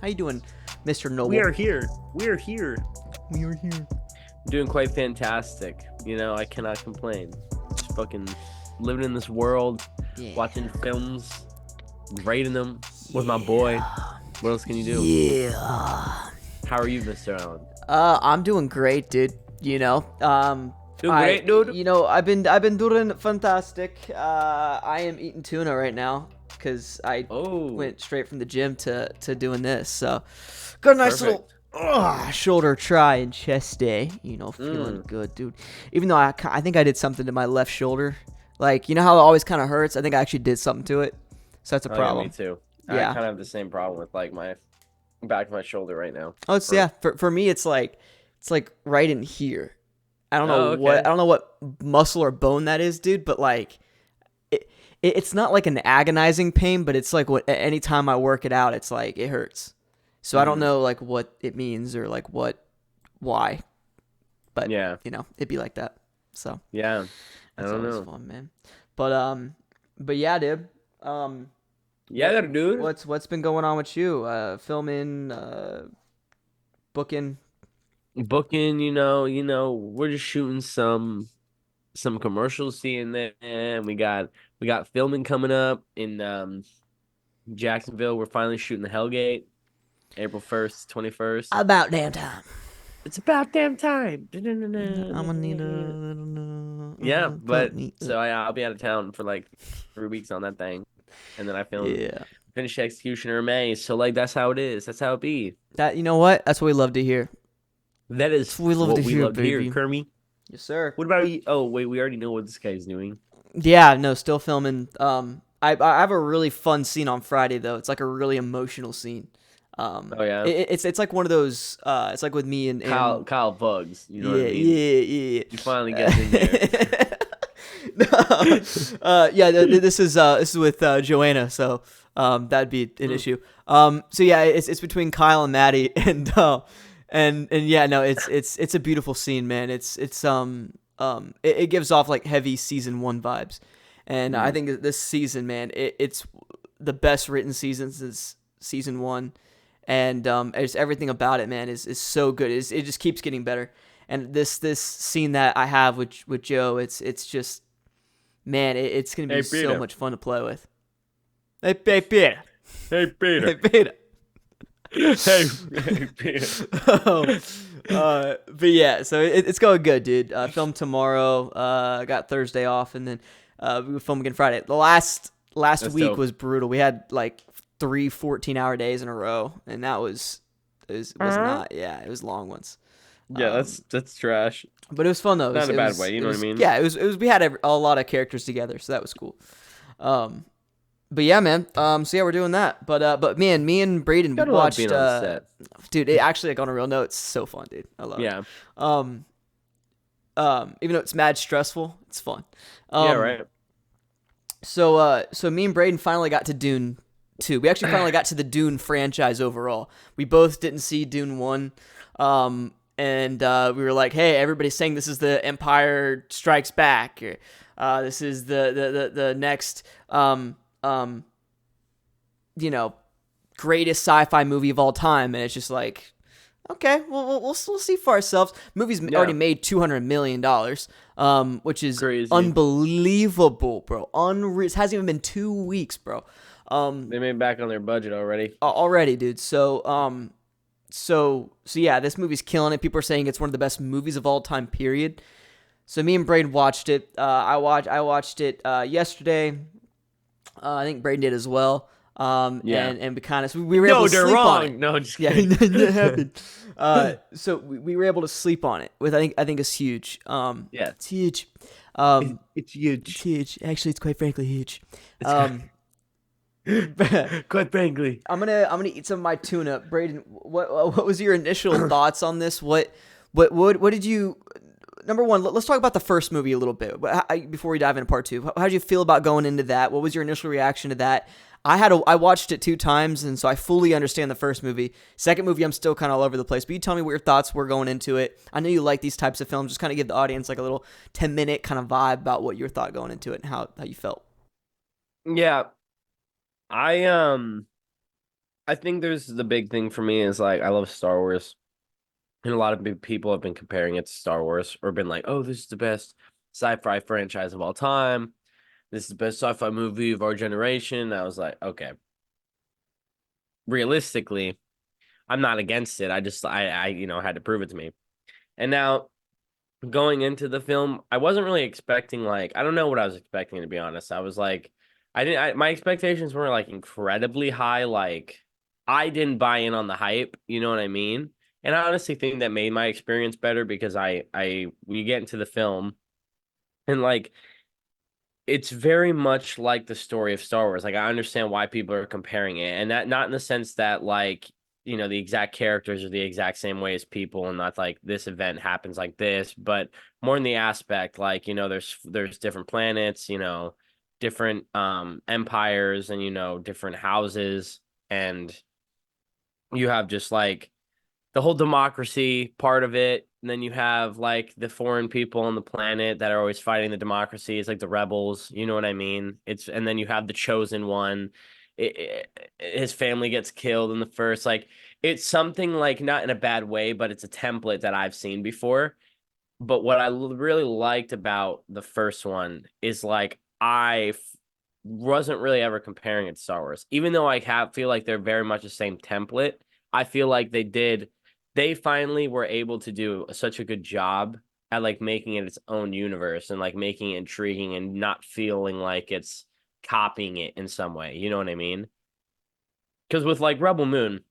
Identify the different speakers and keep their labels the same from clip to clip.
Speaker 1: How you doing, Mr. Noble?
Speaker 2: We are here. We are here.
Speaker 1: We are here.
Speaker 2: Doing quite fantastic. I cannot complain. Just fucking living in this world,
Speaker 1: Yeah.
Speaker 2: watching films, rating them with my boy. What else can you do?
Speaker 1: Yeah.
Speaker 2: How are you, Mr. Allen?
Speaker 1: I'm doing great, dude.
Speaker 2: Doing great, dude.
Speaker 1: I've been doing fantastic. I am eating tuna right now because I went straight from the gym to doing this. So, got a nice little shoulder try and chest day. Feeling good, dude. Even though I think I did something to my left shoulder. Like, how it always kind of hurts? I think I actually did something to it. So that's a problem.
Speaker 2: Yeah, me too.
Speaker 1: Yeah.
Speaker 2: I kind of have the same problem with like my back of my shoulder right now.
Speaker 1: Oh, for me, it's like right in here. I don't know
Speaker 2: okay.
Speaker 1: I don't know what muscle or bone that is, dude. But like, it's not like an agonizing pain, but it's like anytime I work it out, it's like it hurts. So I don't know like what it means or like why, but
Speaker 2: yeah,
Speaker 1: it'd be like that. So
Speaker 2: yeah,
Speaker 1: that's
Speaker 2: I don't
Speaker 1: always
Speaker 2: know.
Speaker 1: fun, man. But yeah, dude.
Speaker 2: Yeah, dude.
Speaker 1: What's been going on with you? Filming, booking.
Speaker 2: We're just shooting some commercials here and there, and we got filming coming up in Jacksonville. We're finally shooting the Hellgate, April 1st, 21st.
Speaker 1: About damn time.
Speaker 2: It's about damn time.
Speaker 1: I'm gonna need a little.
Speaker 2: Yeah, but so I'll be out of town for like 3 weeks on that thing, and then I finish Executioner in May. So like that's how it is. That's how it be.
Speaker 1: That what? That's what we love to hear.
Speaker 2: That is
Speaker 1: what we love to hear, baby.
Speaker 2: Kermie.
Speaker 1: Yes, sir.
Speaker 2: What about you? Oh wait, we already know what this guy's doing.
Speaker 1: Yeah, no, still filming. I have a really fun scene on Friday though. It's like a really emotional scene.
Speaker 2: Oh yeah.
Speaker 1: It's like one of those. It's like with me and
Speaker 2: Kyle Bugs. You know what I mean?
Speaker 1: Yeah.
Speaker 2: You finally get in there.
Speaker 1: Yeah, this is with Joanna, so that'd be an issue. So yeah, it's between Kyle and Maddie, and yeah, no, it's a beautiful scene, man. It gives off like heavy season 1 vibes, and I think this season, man, it's the best written season since season 1, and it's everything about it, man, is so good. It just keeps getting better, and this scene that I have with Joe, it's just, man, it's gonna be so much fun to play with. Hey Peter.
Speaker 2: Hey Peter.
Speaker 1: Hey Peter.
Speaker 2: Hey Peter.
Speaker 1: But yeah, so it's going good, dude. Film tomorrow. I got Thursday off, and then we will film again Friday. The last week was brutal. We had like 3 14-hour days in a row, and that was not. Yeah, it was long ones.
Speaker 2: Yeah, that's trash.
Speaker 1: But it was fun though.
Speaker 2: Not in a bad way, you know what I mean?
Speaker 1: Yeah, it was. We had a lot of characters together, so that was cool. But yeah, man. So yeah, we're doing that. But man, me and Brayden we watched.
Speaker 2: Being on set.
Speaker 1: Dude, it actually, like, on a real note, it's so fun, dude. I love it.
Speaker 2: Yeah.
Speaker 1: Even though it's mad stressful, it's fun.
Speaker 2: Yeah, right.
Speaker 1: So me and Brayden finally got to Dune 2. We actually finally got to the Dune franchise overall. We both didn't see Dune 1. And we were like, hey, everybody's saying this is the Empire Strikes Back. Or, this is the next, greatest sci-fi movie of all time. And it's just like, okay, we'll see for ourselves. Movie's already made $200 million, which is
Speaker 2: crazy.
Speaker 1: Unbelievable, bro. It hasn't even been 2 weeks, bro.
Speaker 2: They made back on their budget already.
Speaker 1: Already, dude. So yeah, this movie's killing it. People are saying it's one of the best movies of all time, period. So me and Brayden watched it. I watched it yesterday. I think Brayden did as well. And we were able to sleep on it.
Speaker 2: No, just kidding.
Speaker 1: Yeah, that happened. So we were able to sleep on it, with I think it's huge.
Speaker 2: Yeah,
Speaker 1: it's huge.
Speaker 2: It's huge.
Speaker 1: It's huge. Actually, it's quite frankly huge.
Speaker 2: Quite frankly,
Speaker 1: I'm gonna eat some of my tuna. Brayden, what was your initial thoughts on this? What did you? Number one, let's talk about the first movie a little bit before we dive into part 2. How did you feel about going into that? What was your initial reaction to that? I watched it 2 times, and so I fully understand the first movie. Second movie, I'm still kind of all over the place. But you tell me what your thoughts were going into it. I know you like these types of films. Just kind of give the audience like a little 10-minute kind of vibe about what your thought going into it and how you felt.
Speaker 2: Yeah, I I think there's the big thing for me is like I love Star Wars, and a lot of big people have been comparing it to Star Wars or been like, "Oh, this is the best sci-fi franchise of all time. This is the best sci-fi movie of our generation." And I was like, okay, realistically, I'm not against it. I had to prove it to me. And now going into the film, I wasn't really expecting like I don't know what I was expecting to be honest. I was like, my expectations weren't like incredibly high. Like I didn't buy in on the hype. You know what I mean? And I honestly think that made my experience better because we get into the film and like it's very much like the story of Star Wars. Like I understand why people are comparing it, and that not in the sense that like the exact characters are the exact same way as people, and not like this event happens like this, but more in the aspect like there's different planets, different empires, and different houses, and you have just like the whole democracy part of it. And then you have like the foreign people on the planet that are always fighting the democracy. It's like the rebels, you know what I mean? And then you have the chosen one. His family gets killed in the first. Like it's something like not in a bad way, but it's a template that I've seen before. But what I really liked about the first one is like wasn't really ever comparing it to Star Wars, even though feel like they're very much the same template. I feel like they finally were able to do such a good job at like making it its own universe and like making it intriguing and not feeling like it's copying it in some way. You know what I mean? Because with like Rebel Moon,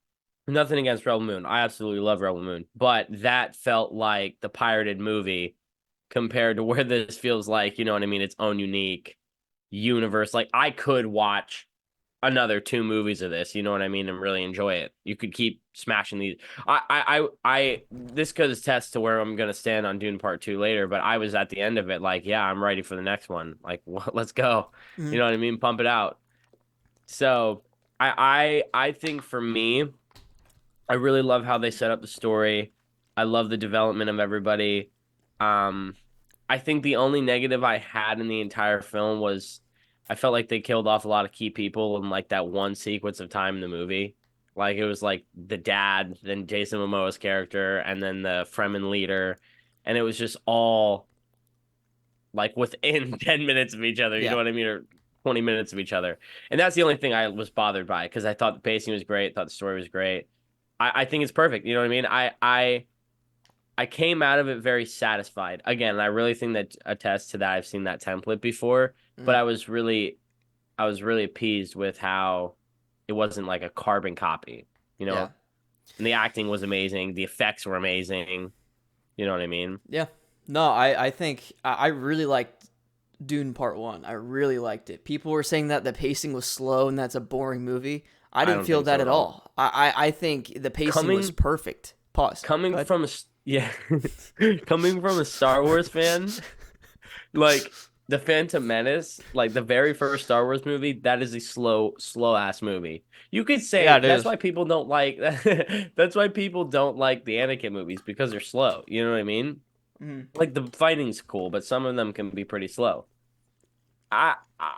Speaker 2: nothing against Rebel Moon. I absolutely love Rebel Moon, but that felt like the pirated movie compared to where this feels like, you know what I mean? Its own unique universe. Like I could watch another 2 movies of this, you know what I mean, and really enjoy it. You could keep smashing these. This could attest to where I'm gonna stand on Dune Part 2 later, but I was at the end of it, like, yeah, I'm ready for the next one. Like, let's go.
Speaker 1: Mm-hmm.
Speaker 2: You know what I mean? Pump it out. So, I think for me, I really love how they set up the story. I love the development of everybody. Um, I think the only negative I had in the entire film was I felt like they killed off a lot of key people in like that one sequence of time in the movie. Like it was like the dad, then Jason Momoa's character, and then the Fremen leader, and it was just all like within 10 minutes of each other. You
Speaker 1: Yeah.
Speaker 2: know what I mean, or 20 minutes of each other. And that's the only thing I was bothered by because I thought the pacing was great, thought the story was great. I think it's perfect. You know what I mean? I came out of it very satisfied. Again, I really think that attests to that. I've seen that template before, but
Speaker 1: Mm-hmm.
Speaker 2: I was really appeased with how it wasn't like a carbon copy, you
Speaker 1: Yeah.
Speaker 2: know? And the acting was amazing. The effects were amazing. You know what I mean?
Speaker 1: Yeah. No, I think I really liked Dune Part 1. I really liked it. People were saying that the pacing was slow and that's a boring movie. I
Speaker 2: I
Speaker 1: didn't
Speaker 2: don't
Speaker 1: feel
Speaker 2: think
Speaker 1: that
Speaker 2: so
Speaker 1: at
Speaker 2: at all.
Speaker 1: all. I think the pacing was
Speaker 2: Coming
Speaker 1: perfect. Pause. Go
Speaker 2: coming
Speaker 1: ahead.
Speaker 2: from a yeah, coming from a Star Wars fan, like the Phantom Menace, like the very first Star Wars movie, that is a slow ass movie. You could
Speaker 1: Yeah,
Speaker 2: say
Speaker 1: it
Speaker 2: that's
Speaker 1: is.
Speaker 2: why people don't like that's why people don't like the Anakin movies because they're slow. You know what I mean?
Speaker 1: Mm-hmm.
Speaker 2: Like the fighting's cool, but some of them can be pretty slow. I I,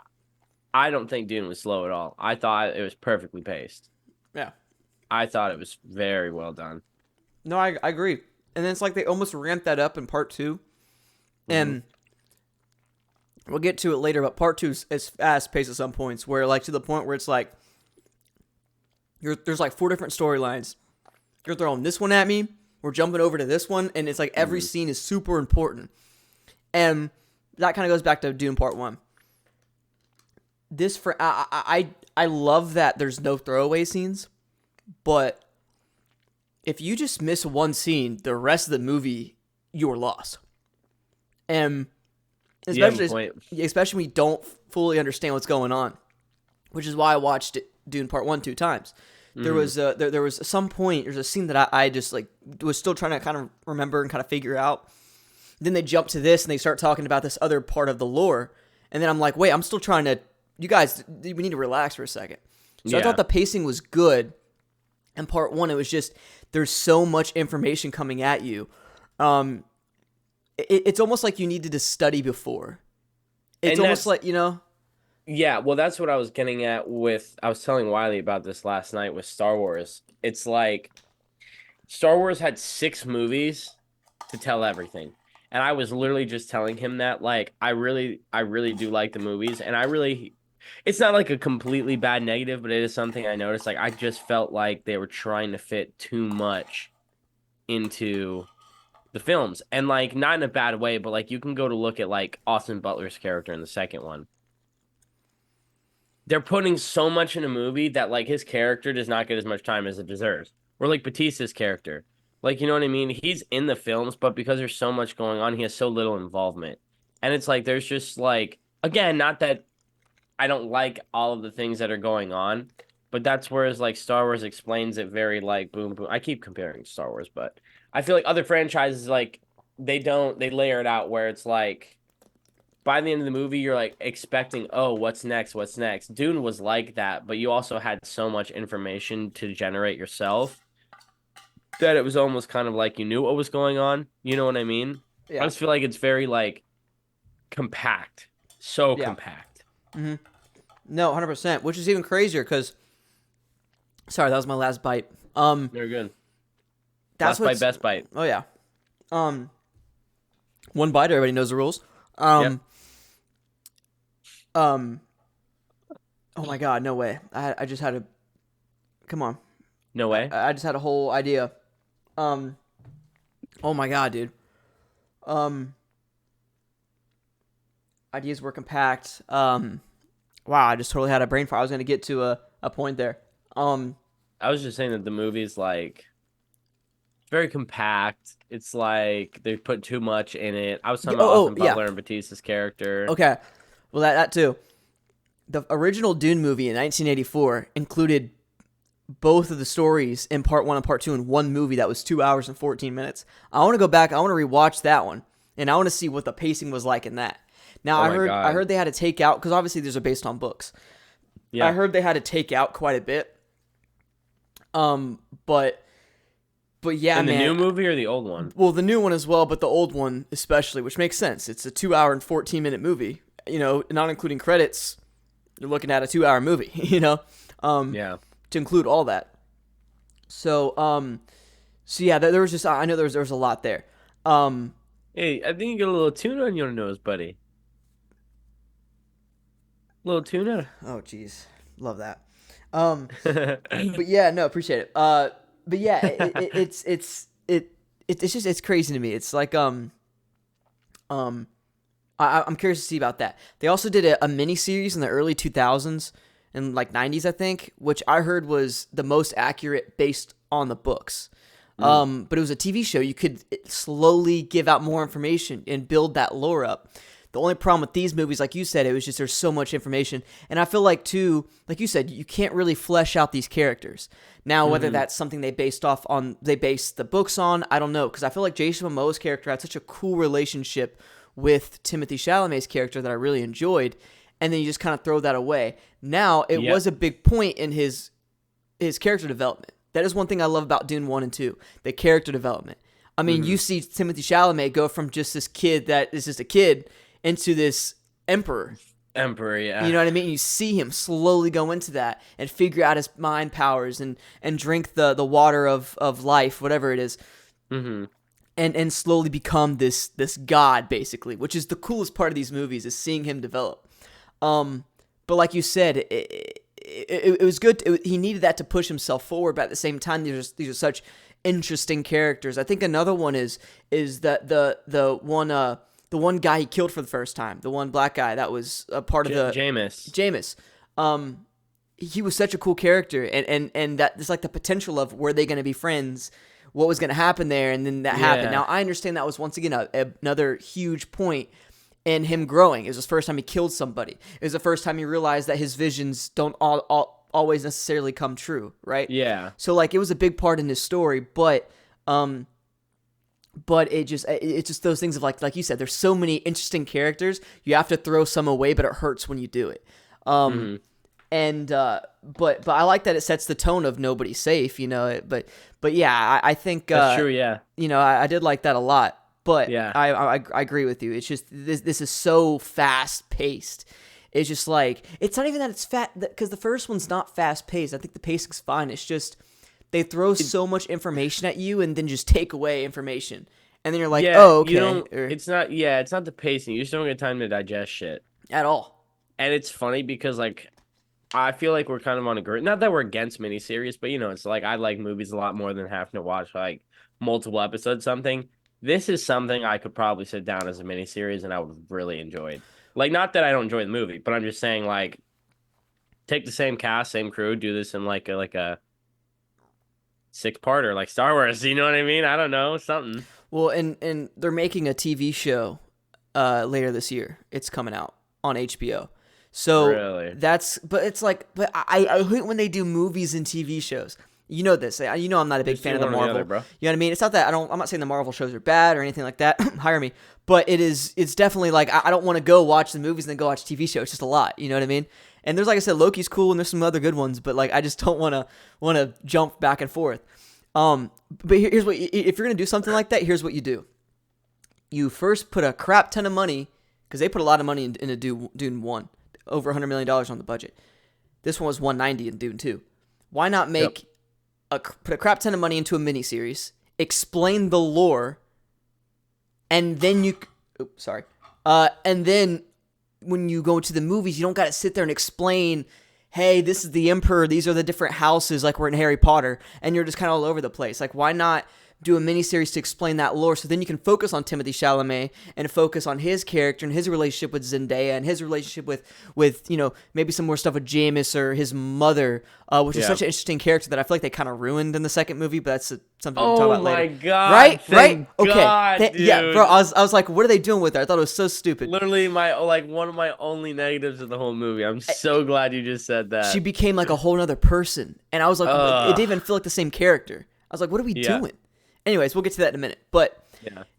Speaker 2: I don't think Dune was slow at all. I thought it was perfectly paced.
Speaker 1: Yeah.
Speaker 2: I thought it was very well done.
Speaker 1: No, I agree. And then it's like they almost ramped that up in Part 2.
Speaker 2: Hmm.
Speaker 1: And we'll get to it later, but Part 2 is fast paced at some points where, like, to the point where it's like, there's like 4 different storylines. You're throwing this one at me. We're jumping over to this one, and it's like every
Speaker 2: Hmm.
Speaker 1: scene is super important. And that kind of goes back to Dune Part 1. This for I love that there's no throwaway scenes, but if you just miss one scene, the rest of the movie you're lost. And
Speaker 2: You have a
Speaker 1: especially
Speaker 2: point.
Speaker 1: especially when you don't fully understand what's going on, which is why I watched Dune Part 1 2 times. There
Speaker 2: Hmm.
Speaker 1: was there was some point. There's a scene that I just like was still trying to kind of remember and kind of figure out. Then they jump to this and they start talking about this other part of the lore, and then I'm like, wait, I'm still trying to. You guys, we need to relax for a second. So I thought
Speaker 2: Yeah.
Speaker 1: the pacing was good. In Part 1, it was just there's so much information coming at you. Um, it's almost like you needed to study before. It's
Speaker 2: And
Speaker 1: almost
Speaker 2: that's
Speaker 1: like
Speaker 2: Yeah, well, that's what I was getting at with. I was telling Wiley about this last night with Star Wars. It's like Star Wars had 6 movies to tell everything. And I was literally just telling him that, like, I really do like the movies. And it's not like a completely bad negative, but it is something I noticed. Like, I just felt like they were trying to fit too much into the films. And, like, not in a bad way, but, like, you can go to look at, like, Austin Butler's character in the second one. They're putting so much in a movie that like his character does not get as much time as it deserves. Or like Batista's character. Like, you know what I mean? He's in the films, but because there's so much going on, he has so little involvement. And it's like there's just like again, not that I don't like all of the things that are going on, but that's whereas like Star Wars explains it very like boom boom. I keep comparing Star Wars, but I feel like other franchises like they layer it out where it's like by the end of the movie, you're like expecting, oh, what's next? What's next? Dune was like that, but you also had so much information to generate yourself that it was almost kind of like you knew what was going on. You know what I mean? I
Speaker 1: Yeah.
Speaker 2: just feel like it's very like compact, so
Speaker 1: Yeah.
Speaker 2: compact.
Speaker 1: No, 100%. Which is even crazier because, sorry, that was my last bite.
Speaker 2: Very good.
Speaker 1: That's
Speaker 2: Last bite,
Speaker 1: what's.
Speaker 2: best bite.
Speaker 1: Oh yeah. Um, one bite. Everybody knows the rules.
Speaker 2: Yep.
Speaker 1: Um. Oh my God, no way. I just had a. Come on.
Speaker 2: No way.
Speaker 1: I just had a whole idea. Um. Oh my God, dude. Um. Ideas were compact. Wow, I just totally had a brain fart. I was gonna get to a point there. Um.
Speaker 2: I was just saying that the movie's like very compact. It's like they put too much in it. I was talking about Austin
Speaker 1: Yeah.
Speaker 2: Butler and Batista's character.
Speaker 1: Okay. Well, that too. The original Dune movie in 1984 included both of the stories in part one and part two in one movie that was 2 hours and 14 minutes. I want to go back. I want to rewatch that one, and I want to see what the pacing was like in that. Now,
Speaker 2: Oh
Speaker 1: I
Speaker 2: my
Speaker 1: heard
Speaker 2: God.
Speaker 1: I heard they had to take out because obviously these are based on books.
Speaker 2: Yeah.
Speaker 1: I heard they had to take out quite a bit. But yeah,
Speaker 2: In the
Speaker 1: man.
Speaker 2: new movie or the old one?
Speaker 1: Well, the new one as well, but the old one especially, which makes sense. It's a 2 hour and 14 minute movie. You know, not including credits. You're looking at a 2 hour movie. You know,
Speaker 2: Yeah.
Speaker 1: to include all that. So, so yeah, there was just I know there was a lot there.
Speaker 2: Hey, I think you got a little tuna on your nose, buddy. Little tuna.
Speaker 1: Oh, jeez, love that. But yeah, no, appreciate it. But yeah, it's just it's crazy to me. It's like I'm curious to see about that. They also did a mini series in the early 2000s and like 90s, I think, which I heard was the most accurate based on the books. But it was a TV show. You could slowly give out more information and build that lore up. The only problem with these movies, like you said, it was just there's so much information. And I feel like, too, like you said, you can't really flesh out these characters. Now, whether that's something they based the books on, I don't know. Because I feel like Jason Momoa's character had such a cool relationship with Timothée Chalamet's character that I really enjoyed. And then you just kind of throw that away. Now, it was a big point in his character development. That is one thing I love about Dune 1 and 2, the character development. I mean, you see Timothée Chalamet go from just this kid that is just a kid into this emperor.
Speaker 2: Emperor, yeah.
Speaker 1: You know what I mean? You see him slowly go into that and figure out his mind powers and drink the water of life, whatever it is. And slowly become this god, basically, which is the coolest part of these movies, is seeing him develop. But like you said, it was good. He needed that to push himself forward, but at the same time, these are such interesting characters. I think another one is that the one guy he killed for the first time, the one black guy that was a part of the
Speaker 2: Jameis.
Speaker 1: He was such a cool character, and that there's like the potential of were they going to be friends, what was going to happen there, and then that happened. Now I understand that was once again another huge point in him growing. It was his first time he killed somebody. It was the first time he realized that his visions don't always necessarily come true, right?
Speaker 2: Yeah.
Speaker 1: So like it was a big part in his story, but it's just those things of like you said, there's so many interesting characters. You have to throw some away, but it hurts when you do it. And but I like that it sets the tone of nobody's safe, you know. But yeah, I think
Speaker 2: That's true. Yeah.
Speaker 1: you know, I did like that a lot. But
Speaker 2: Yeah.
Speaker 1: I agree with you. It's just this is so fast paced. is just like, it's not even that it's fat, because the first one's not fast paced. I think the pacing's fine. It's just they throw so much information at you and then just take away information, and then you're like, oh, okay.
Speaker 2: It's not the pacing. You just don't get time to digest shit
Speaker 1: at all.
Speaker 2: And it's funny because like, I feel like we're kind of on a not that we're against miniseries, but it's like I like movies a lot more than having to watch like multiple episodes. Something. This is something I could probably sit down as a miniseries and I would really enjoy it. Like, not that I don't enjoy the movie, but I'm just saying, like, take the same cast, same crew, do this in like a 6-parter, like Star Wars. You know what I mean? I don't know, something.
Speaker 1: Well, and they're making a TV show later this year. It's coming out on HBO. So
Speaker 2: really?
Speaker 1: But it's like, but I hate when they do movies and TV shows. You know this. You know I'm not a big fan of the Marvel.
Speaker 2: Other, bro.
Speaker 1: You know what I mean? It's not that I'm not saying the Marvel shows are bad or anything like that. Hire me. But it's definitely like I don't want to go watch the movies and then go watch TV shows. It's just a lot. You know what I mean? And there's, like I said, Loki's cool and there's some other good ones, but like I just don't want to jump back and forth. But here's what, if you're gonna do something like that, here's what you do. You first put a crap ton of money, because they put a lot of money into Dune 1, over $100 million on the budget. This one was $190 in Dune 2. Why not make put a crap ton of money into a miniseries, explain the lore, and then and then when you go to the movies, you don't got to sit there and explain, hey, this is the Emperor, these are the different houses, like we're in Harry Potter, and you're just kind of all over the place. Like, why not do a miniseries to explain that lore, so then you can focus on Timothée Chalamet and focus on his character and his relationship with Zendaya and his relationship with maybe some more stuff with Jameis or his mother, which is such an interesting character that I feel like they kind of ruined in the second movie, but that's something we'll talk about later.
Speaker 2: Oh my god!
Speaker 1: Right? Okay.
Speaker 2: God, dude.
Speaker 1: Yeah, bro. I was like, what are they doing with her? I thot it was so stupid.
Speaker 2: Literally, one of my only negatives of the whole movie. I'm so glad you just said that.
Speaker 1: She became like a whole other person, and I was like, it didn't even feel like the same character. I was like, what are we doing? Anyways, we'll get to that in a minute. But,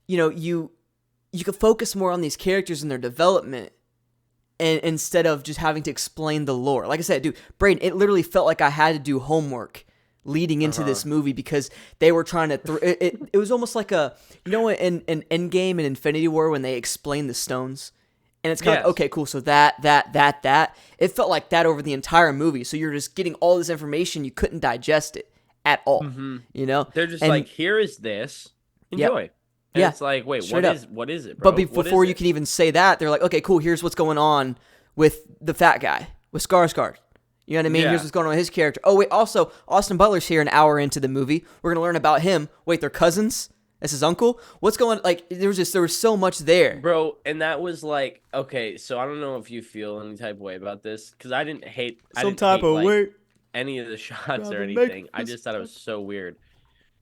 Speaker 1: you could focus more on these characters and their development instead of just having to explain the lore. Like I said, dude, Brayden, it literally felt like I had to do homework leading into this movie because they were trying to... it was almost like in Endgame and Infinity War when they explain the stones. And it's kind of, okay, cool, so that. It felt like that over the entire movie. So you're just getting all this information, you couldn't digest it at all.
Speaker 2: They're just like, here is this, enjoy. And it's like, wait, what is it, bro?
Speaker 1: But before you can even say that, they're like, okay, cool, here's what's going on with the fat guy, with Skarsgård. You know what I mean? Here's what's going on with his character. Oh, wait, also, Austin Butler's here an hour into the movie. We're going to learn about him. Wait, they're cousins? That's his uncle? What's going on? Like, there was so much there.
Speaker 2: Bro, and that was like, okay, so I don't know if you feel any type of way about this, because I didn't hate any of the shots or anything. I just thought it was so weird.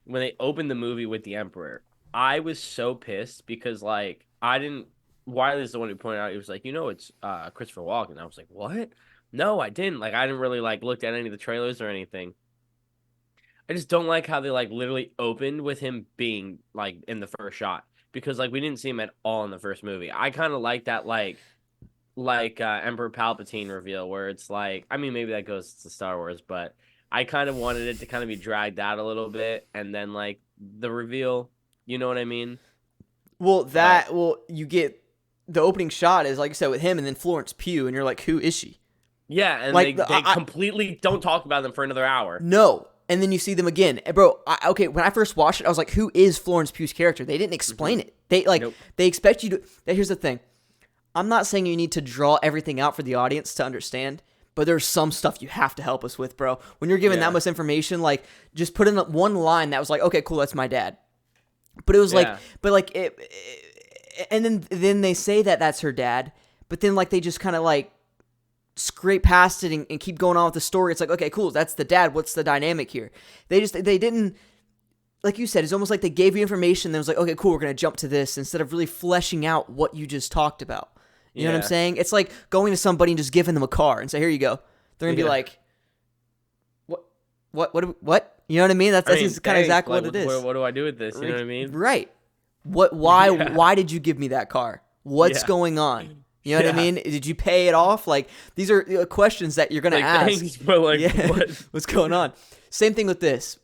Speaker 2: When they opened the movie with the Emperor, I was so pissed because, like, Wiley's the one who pointed out, he was like, it's Christopher Walken. I was like, what? No, I didn't. Like, I didn't really, like, look at any of the trailers or anything. I just don't like how they, like, literally opened with him being, like, in the first shot. Because, like, we didn't see him at all in the first movie. I kind of like that, like Emperor Palpatine reveal where it's like, I mean, maybe that goes to Star Wars, but I kind of wanted it to kind of be dragged out a little bit, and then like the reveal, you know what I mean?
Speaker 1: Well, you get the opening shot is like you said with him, and then Florence Pugh, and you're like, who is she?
Speaker 2: Yeah, and like, they completely don't talk about them for another hour.
Speaker 1: No, and then you see them again, and bro. When I first watched it, I was like, who is Florence Pugh's character? They didn't explain it. They expect you to. Here's the thing. I'm not saying you need to draw everything out for the audience to understand, but there's some stuff you have to help us with, bro. When you're given that much information, like, just put in one line that was like, okay, cool, that's my dad. But it was and then they say that that's her dad, but then, like, they just kind of, like, scrape past it and keep going on with the story. It's like, okay, cool, that's the dad. What's the dynamic here? They didn't... Like you said, it's almost like they gave you information, then it was like, okay, cool, we're going to jump to this, instead of really fleshing out what you just talked about. You know what I'm saying? It's like going to somebody and just giving them a car and say, here you go. They're going to be like, what? You know what I mean? That's kind of exactly what it is.
Speaker 2: What do I do with this? You know what I mean?
Speaker 1: Right. Why did you give me that car? What's going on? You know what I mean? Did you pay it off? Like, these are questions that you're going to ask.
Speaker 2: Thanks, but what?
Speaker 1: What's going on? Same thing with this.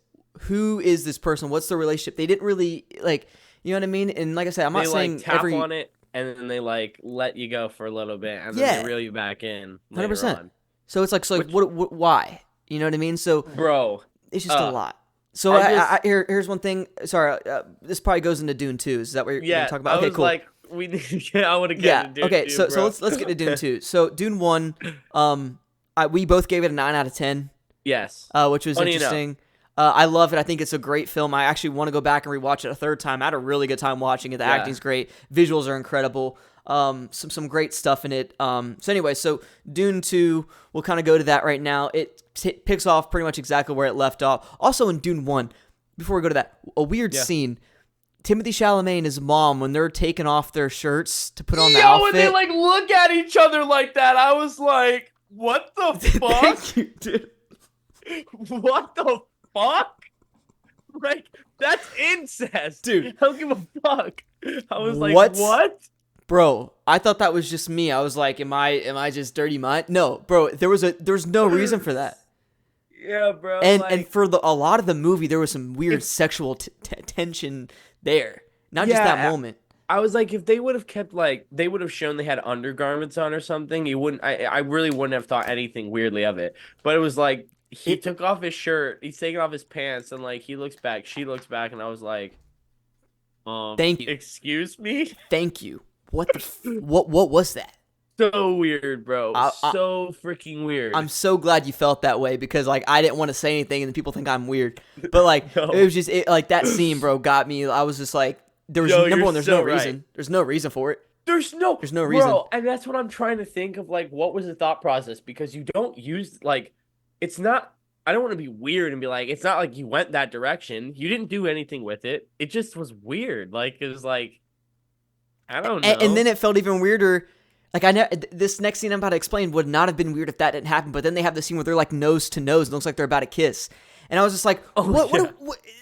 Speaker 1: Who is this person? What's the relationship? They didn't really, like, you know what I mean? And like I said, I'm not saying
Speaker 2: tap on it and then they like let you go for a little bit, and then they
Speaker 1: Yeah,
Speaker 2: reel you back in later
Speaker 1: 100%.
Speaker 2: on.
Speaker 1: So it's like
Speaker 2: Which,
Speaker 1: what why? You know what I mean? So
Speaker 2: bro,
Speaker 1: it's just a lot. So
Speaker 2: I just
Speaker 1: here's one thing. Sorry, this probably goes into Dune 2. Is that what you're gonna
Speaker 2: yeah,
Speaker 1: talk about?
Speaker 2: I
Speaker 1: Okay,
Speaker 2: was
Speaker 1: cool.
Speaker 2: like, we need. I want to get
Speaker 1: Yeah.
Speaker 2: into Dune
Speaker 1: Okay.
Speaker 2: 2,
Speaker 1: So
Speaker 2: bro.
Speaker 1: let's get to Dune 2. So Dune 1, we both gave it a 9 out of 10,
Speaker 2: Yes,
Speaker 1: which was
Speaker 2: funny enough.
Speaker 1: interesting. I love it. I think it's a great film. I actually want to go back and rewatch it a third time. I had a really good time watching it. The
Speaker 2: Yeah,
Speaker 1: acting's great. Visuals are incredible. Some great stuff in it. So anyway, so Dune 2, we'll kind of go to that right now. It picks off pretty much exactly where it left off. Also in Dune 1, before we go to that, a weird
Speaker 2: yeah.
Speaker 1: scene. Timothy Chalamet and his mom, when they're taking off their shirts to put on the
Speaker 2: Yo, and they
Speaker 1: outfit.
Speaker 2: like look at each other like that. I was like, what the fuck?
Speaker 1: Thank you, dude.
Speaker 2: What the fuck? Like, that's incest.
Speaker 1: Dude.
Speaker 2: I don't give a fuck. I was like,
Speaker 1: What?
Speaker 2: what?
Speaker 1: Bro, I thought that was just me. I was like, am I just dirty mind? No, bro, there's no reason for that.
Speaker 2: Yeah, bro.
Speaker 1: And
Speaker 2: like,
Speaker 1: for a lot of the movie, there was some weird sexual tension there. Not just
Speaker 2: yeah,
Speaker 1: that moment.
Speaker 2: I was like, if they would have kept like, they would have shown they had undergarments on or something, you wouldn't. I really wouldn't have thought anything weirdly of it. But it was like he
Speaker 1: It,
Speaker 2: took off his shirt, he's taking off his pants, and like he looks back, she looks back, and I was like,
Speaker 1: Thank you.
Speaker 2: excuse me.
Speaker 1: Thank you. What the what was that?
Speaker 2: So weird, bro.
Speaker 1: I-
Speaker 2: So freaking weird.
Speaker 1: I'm so glad you felt that way because like I didn't want to say anything and then people think I'm weird. But like
Speaker 2: No.
Speaker 1: it was just like that scene, bro, got me. I was just like, there was
Speaker 2: Yo,
Speaker 1: number one,
Speaker 2: you're
Speaker 1: there's
Speaker 2: so
Speaker 1: no
Speaker 2: right.
Speaker 1: reason. There's no reason for it.
Speaker 2: There's no
Speaker 1: reason.
Speaker 2: Bro, and that's what I'm trying to think of, like, what was the thought process? Because you don't use, like, it's not, I don't want to be weird and be like, it's not like you went that direction. You didn't do anything with it. It just was weird. Like, it was like, I don't know.
Speaker 1: And then it felt even weirder. Like this next scene I'm about to explain would not have been weird if that didn't happen. But then they have the scene where they're like nose to nose and it looks like they're about to kiss. And I was just like, what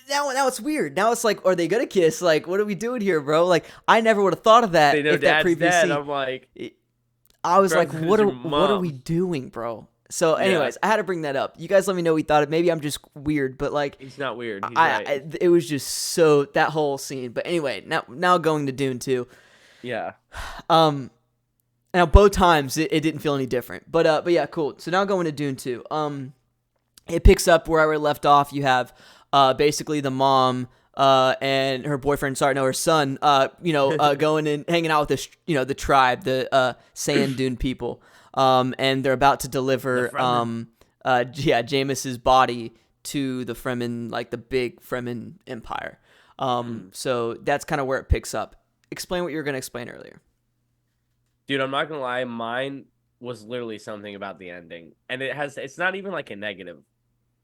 Speaker 1: now it's weird. Now it's like, are they gonna kiss? Like, what are we doing here, bro? Like, I never would have thought of that
Speaker 2: They know
Speaker 1: if that
Speaker 2: dad's
Speaker 1: previous
Speaker 2: dead.
Speaker 1: scene.
Speaker 2: I'm like,
Speaker 1: I was
Speaker 2: bro,
Speaker 1: like,
Speaker 2: this
Speaker 1: what
Speaker 2: is
Speaker 1: are
Speaker 2: your
Speaker 1: what are we
Speaker 2: mom.
Speaker 1: doing, bro? So,
Speaker 2: Yeah.
Speaker 1: anyways, I had to bring that up. You guys let me know what you thought of. Maybe I'm just weird, but like,
Speaker 2: he's not weird. He's
Speaker 1: I
Speaker 2: right.
Speaker 1: it was just so that whole scene. But anyway, now going to Dune 2.
Speaker 2: Yeah.
Speaker 1: Now both times it didn't feel any different. But yeah, cool. So now going to Dune 2. It picks up where I left off. You have basically the mom and her boyfriend, her son, going and hanging out with this, the tribe, the Sand Dune people. And they're about to deliver Jameis's body to the Fremen, like the big Fremen empire. So that's kind of where it picks up. Explain what you were going to explain earlier.
Speaker 2: Dude, I'm not gonna lie, mine was literally something about the ending. And it's not even like a negative.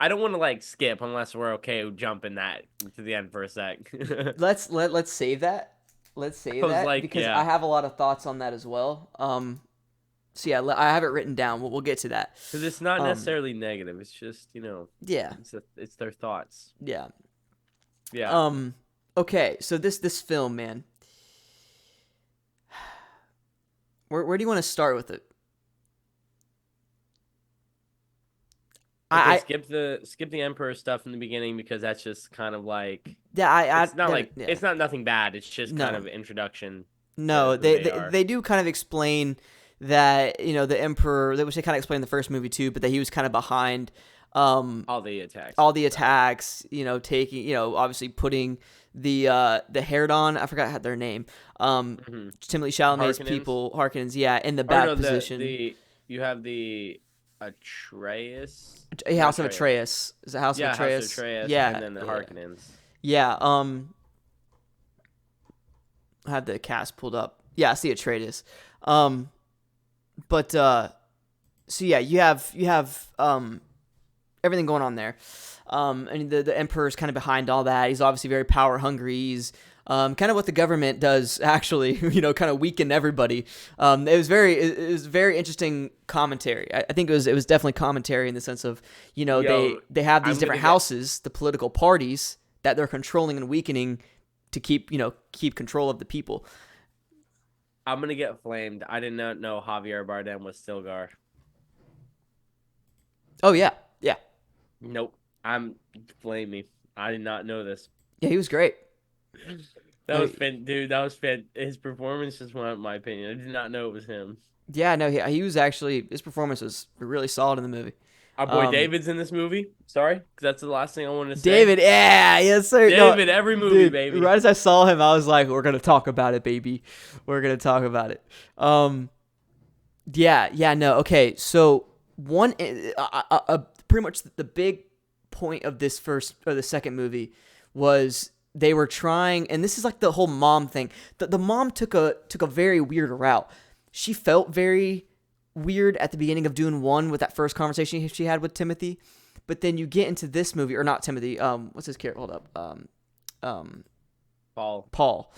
Speaker 2: I don't want to like skip unless we're okay jumping that to the end for a sec.
Speaker 1: Let's save that. Let's save that
Speaker 2: like,
Speaker 1: because
Speaker 2: yeah.
Speaker 1: I have a lot of thoughts on that as well. So yeah, I have it written down. We'll get to that.
Speaker 2: Because it's not necessarily negative. It's just,
Speaker 1: Yeah.
Speaker 2: It's their thoughts.
Speaker 1: Yeah.
Speaker 2: Yeah.
Speaker 1: Okay, so this film, man. Where do you want to start with it?
Speaker 2: Okay, skip the Emperor stuff in the beginning because that's just kind of like it's not nothing bad. It's just kind of introduction.
Speaker 1: No, they do kind of explain that the Emperor, which they kind of explained in the first movie too, but that he was kind of behind
Speaker 2: all the attacks,
Speaker 1: taking obviously putting the Hairdon, I forgot their name, Timothy Chalamet's people, Harkonnens, in the bad position.
Speaker 2: You have the Atreus.
Speaker 1: House of Atreus. Is it House of Atreus?
Speaker 2: House of Atreus.
Speaker 1: Yeah,
Speaker 2: and then the Harkonnens.
Speaker 1: Yeah. I have the cast pulled up. Yeah, I see Atreus. But so yeah, you have everything going on there. And the Emperor's kind of behind all that. He's obviously very power hungry. He's kind of what the government does, actually, kind of weaken everybody. It was very interesting commentary. I think it was definitely commentary in the sense of, they have these different houses, the political parties that they're controlling and weakening to keep control of the people.
Speaker 2: I'm going to get flamed. I did not know Javier Bardem was Stilgar.
Speaker 1: Oh, yeah. Yeah.
Speaker 2: Nope. Blame me. I did not know this.
Speaker 1: Yeah, he was great.
Speaker 2: That was dude. That was his performance just went up, in my opinion. I did not know it was him.
Speaker 1: Yeah, no, he was actually his performance was really solid in the movie.
Speaker 2: Our boy David's in this movie. Sorry, because that's the last thing I wanted to say.
Speaker 1: David, yeah, yes sir.
Speaker 2: David,
Speaker 1: No,
Speaker 2: every movie,
Speaker 1: dude,
Speaker 2: baby.
Speaker 1: right as I saw him, I was like, "We're gonna talk about it, baby. We're gonna talk about it." Yeah, no, okay. So one, pretty much the big point of this first or the second movie was they were trying, and this is like the whole mom thing. The mom took a very weird route. She felt very weird at the beginning of Dune 1 with that first conversation she had with Timothy, but then you get into this movie, or not Timothy, what's his character? Hold up.
Speaker 2: Paul.
Speaker 1: Paul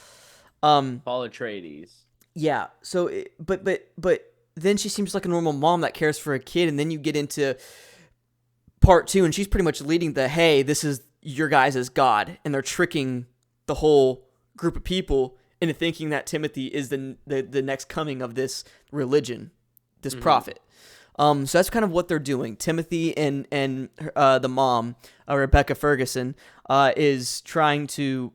Speaker 2: Atreides.
Speaker 1: Yeah. So, but then she seems like a normal mom that cares for a kid, and then you get into part 2, and she's pretty much leading hey, this is your guys as God, and they're tricking the whole group of people into thinking that Timothy is the next coming of this religion, this prophet. So that's kind of what they're doing. Timothy and the mom, Rebecca Ferguson, is trying to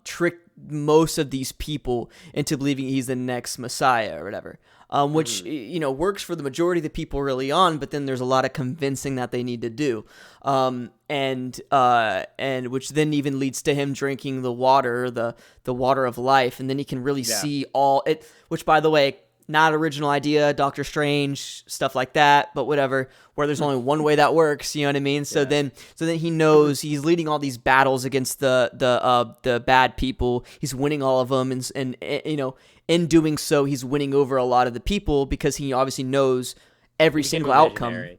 Speaker 1: trick most of these people into believing he's the next Messiah or whatever, which works for the majority of the people early on, but then there's a lot of convincing that they need to do, and which then even leads to him drinking the water, the water of life, and then he can really see all it. Which, by the way, not original idea, Doctor Strange, stuff like that, but whatever, where there's only one way that works, you know what I mean? So then he knows he's leading all these battles against the bad people. He's winning all of them, and in doing so, he's winning over a lot of the people because he obviously knows every single outcome.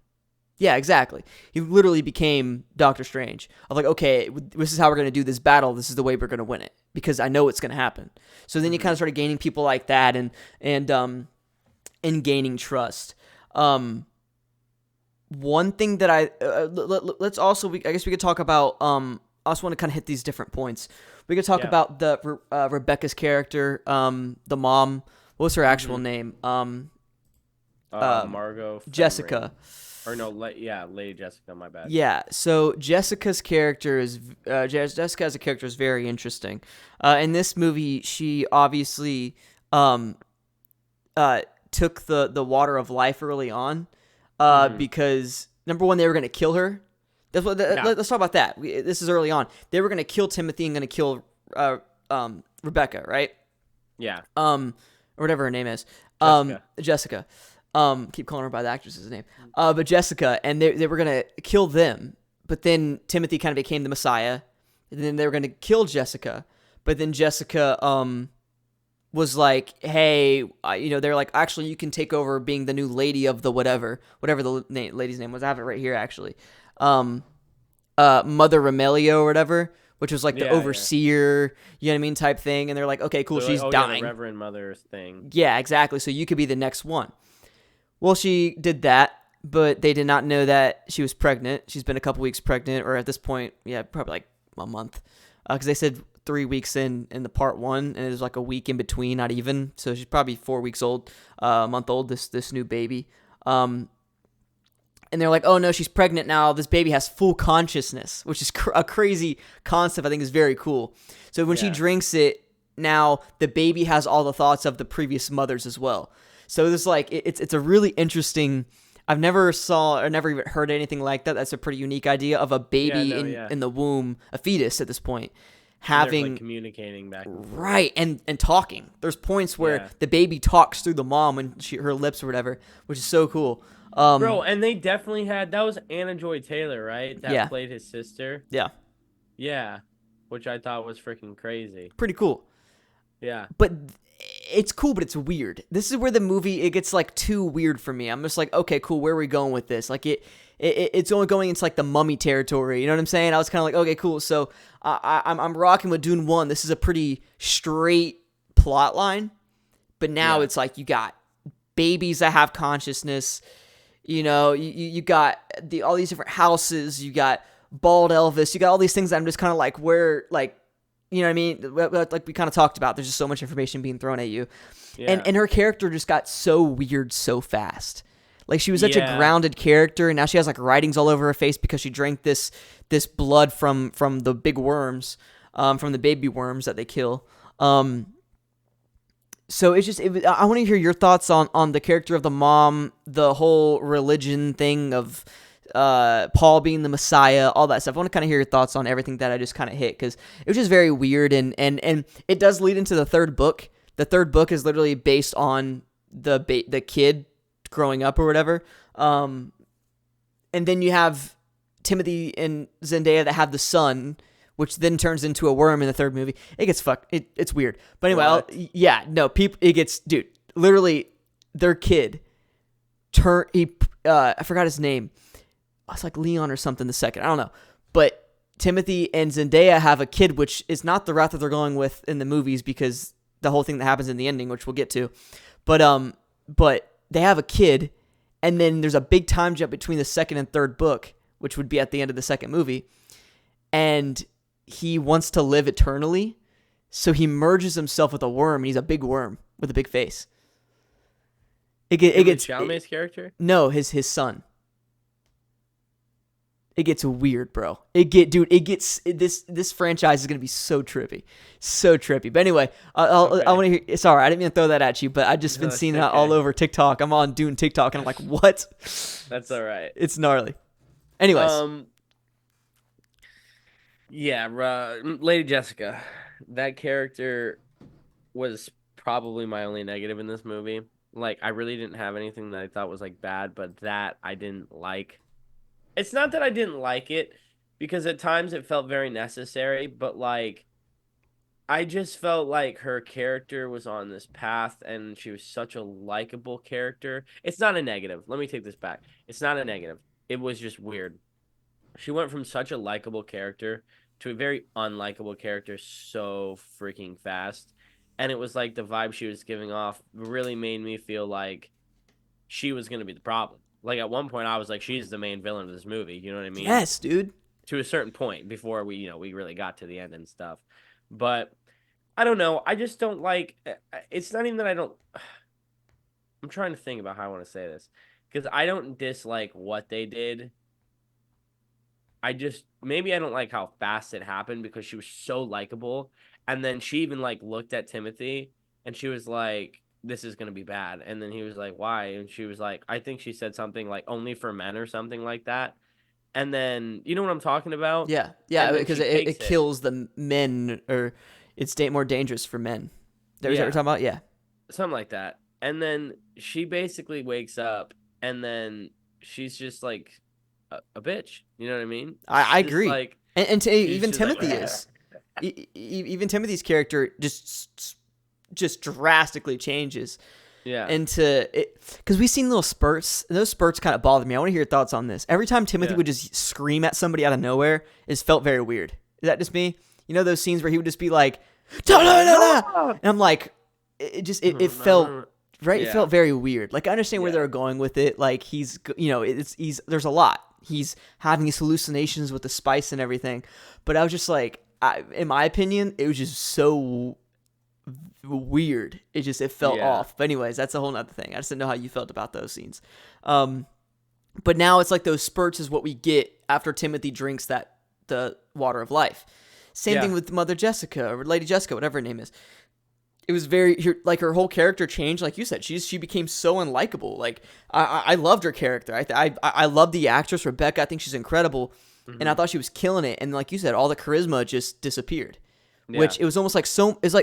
Speaker 1: Yeah, exactly. He literally became Doctor Strange. Of like, okay, this is how we're going to do this battle. This is the way we're going to win it because I know it's going to happen. So then you kind of started gaining people like that and gaining trust. One thing that let's also, I guess we could talk about, I also want to kind of hit these different points. We could talk about the Rebecca's character, the mom. What's her actual name?
Speaker 2: Margot.
Speaker 1: Jessica.
Speaker 2: Or no, Lady Jessica, my bad.
Speaker 1: Yeah, so Jessica's character is Jessica as a character is very interesting. In this movie, she obviously took the water of life early on because number one, they were going to kill her. Let's talk about that. This is early on. They were going to kill Timothy and going to kill Rebecca, right?
Speaker 2: Yeah.
Speaker 1: Or whatever her name is. Jessica. Keep calling her by the actress's name. But Jessica, and they were going to kill them. But then Timothy kind of became the Messiah. And then they were going to kill Jessica. But then Jessica was like, hey, they're like, actually, you can take over being the new lady of the whatever the lady's name was. I have it right here, actually. Mother Remelio or whatever, which was like the overseer, you know what I mean, type thing. And they're like, okay, cool, she's dying.
Speaker 2: The Reverend Mother thing.
Speaker 1: Yeah, exactly. So you could be the next one. Well, she did that, but they did not know that she was pregnant. She's been a couple weeks pregnant, or at this point, probably like a month. Because they said 3 weeks in the part 1, and it was like a week in between, not even. So she's probably 4 weeks old, a month old, this new baby. And they're like, oh no, she's pregnant now. This baby has full consciousness, which is a crazy concept. I think is very cool. So when she drinks it, now the baby has all the thoughts of the previous mothers as well. So there's like, it's a really interesting, I've never even heard anything like that. That's a pretty unique idea of a baby in the womb, a fetus at this point, having
Speaker 2: like communicating back and forth.
Speaker 1: Right, and talking. There's points where the baby talks through the mom and her lips or whatever, which is so cool.
Speaker 2: Bro, and they definitely had, that was Anna Joy Taylor, right? That played his sister.
Speaker 1: Yeah.
Speaker 2: Yeah, which I thought was freaking crazy.
Speaker 1: Pretty cool.
Speaker 2: Yeah.
Speaker 1: But it's cool, but it's weird. This is where the movie, it gets like too weird for me. I'm just like, okay, cool, where are we going with this? Like it's only going into like the Mummy territory. You know what I'm saying? I was kind of like, okay, cool. So I'm rocking with Dune 1. This is a pretty straight plot line. But now it's like you got babies that have consciousness. You know, you got all these different houses. You got bald Elvis. You got all these things that I'm just kind of like, where, like, you know what I mean? Like we kind of talked about, there's just so much information being thrown at you. Yeah. And her character just got so weird so fast. Like she was such a grounded character, and now she has like writings all over her face because she drank this blood from the big worms. from the baby worms that they kill. So it's just, I want to hear your thoughts on the character of the mom, the whole religion thing of Paul being the Messiah, all that stuff. I want to kind of hear your thoughts on everything that I just kind of hit, because it was just very weird, and it does lead into the third book. The third book is literally based on the kid growing up or whatever. And then you have Timothy and Zendaya that have the son, which then turns into a worm in the third movie. It gets fucked. It's weird. But anyway, it gets, dude, literally their kid I forgot his name. It's like Leon or something the second. I don't know. But Timothy and Zendaya have a kid, which is not the route that they're going with in the movies, because the whole thing that happens in the ending, which we'll get to. But they have a kid, and then there's a big time jump between the second and third book, which would be at the end of the second movie. And he wants to live eternally, so he merges himself with a worm, and he's a big worm with a big face. It gets
Speaker 2: Chalamet's character?
Speaker 1: No, his son. It gets weird, bro. This franchise is gonna be so trippy. But anyway, I want to hear. Sorry, I didn't mean to throw that at you, but I just been seeing it all over TikTok. I'm on DUNE TikTok, and I'm like, what?
Speaker 2: That's all right.
Speaker 1: It's gnarly. Anyways.
Speaker 2: Yeah, Lady Jessica, that character was probably my only negative in this movie. Like, I really didn't have anything that I thought was like bad, but that I didn't like. It's not that I didn't like it, because at times it felt very necessary, but like, I just felt like her character was on this path, and she was such a likable character. It's not a negative. Let me take this back. It's not a negative. It was just weird. She went from such a likable character to a very unlikable character so freaking fast. And it was like the vibe she was giving off really made me feel like she was going to be the problem. Like, at one point I was like, she's the main villain of this movie. You know what I mean?
Speaker 1: Yes, dude.
Speaker 2: To a certain point before we really got to the end and stuff. But I don't know. I just don't like, it's not even that I don't, I'm trying to think about how I want to say this, because I don't dislike what they did. Maybe I don't like how fast it happened, because she was so likable. And then she even like looked at Timothy and she was like, this is going to be bad. And then he was like, why? And she was like, I think she said something like only for men or something like that. And then, you know what I'm talking about?
Speaker 1: Yeah, because it kills the men, or it's more dangerous for men. Is that what you're talking about? Yeah.
Speaker 2: Something like that. And then she basically wakes up, and then she's just like a bitch. You know what I mean?
Speaker 1: I agree.
Speaker 2: Like,
Speaker 1: and even Timothy is. Even Timothy's character just drastically changes.
Speaker 2: Yeah.
Speaker 1: Because we've seen little spurts, and those spurts kind of bothered me. I want to hear your thoughts on this. Every time Timothy would just scream at somebody out of nowhere, it felt very weird. Is that just me? You know those scenes where he would just be like, da, da, da, da. And I'm like, it felt right. Yeah. It felt very weird. Like, I understand where they're going with it. Like, he's there's a lot. He's having these hallucinations with the spice and everything. But I was just like, in my opinion, it was just so weird. It felt off. But anyways, that's a whole nother thing. I just didn't know how you felt about those scenes. But now it's like those spurts is what we get after Timothy drinks the water of life. Same thing with Mother Jessica or Lady Jessica, whatever her name is. It was like her whole character changed. Like you said, she became so unlikable. Like I loved her character. I love the actress Rebecca. I think she's incredible, and I thought she was killing it. And like you said, all the charisma just disappeared. Yeah. Which it was almost like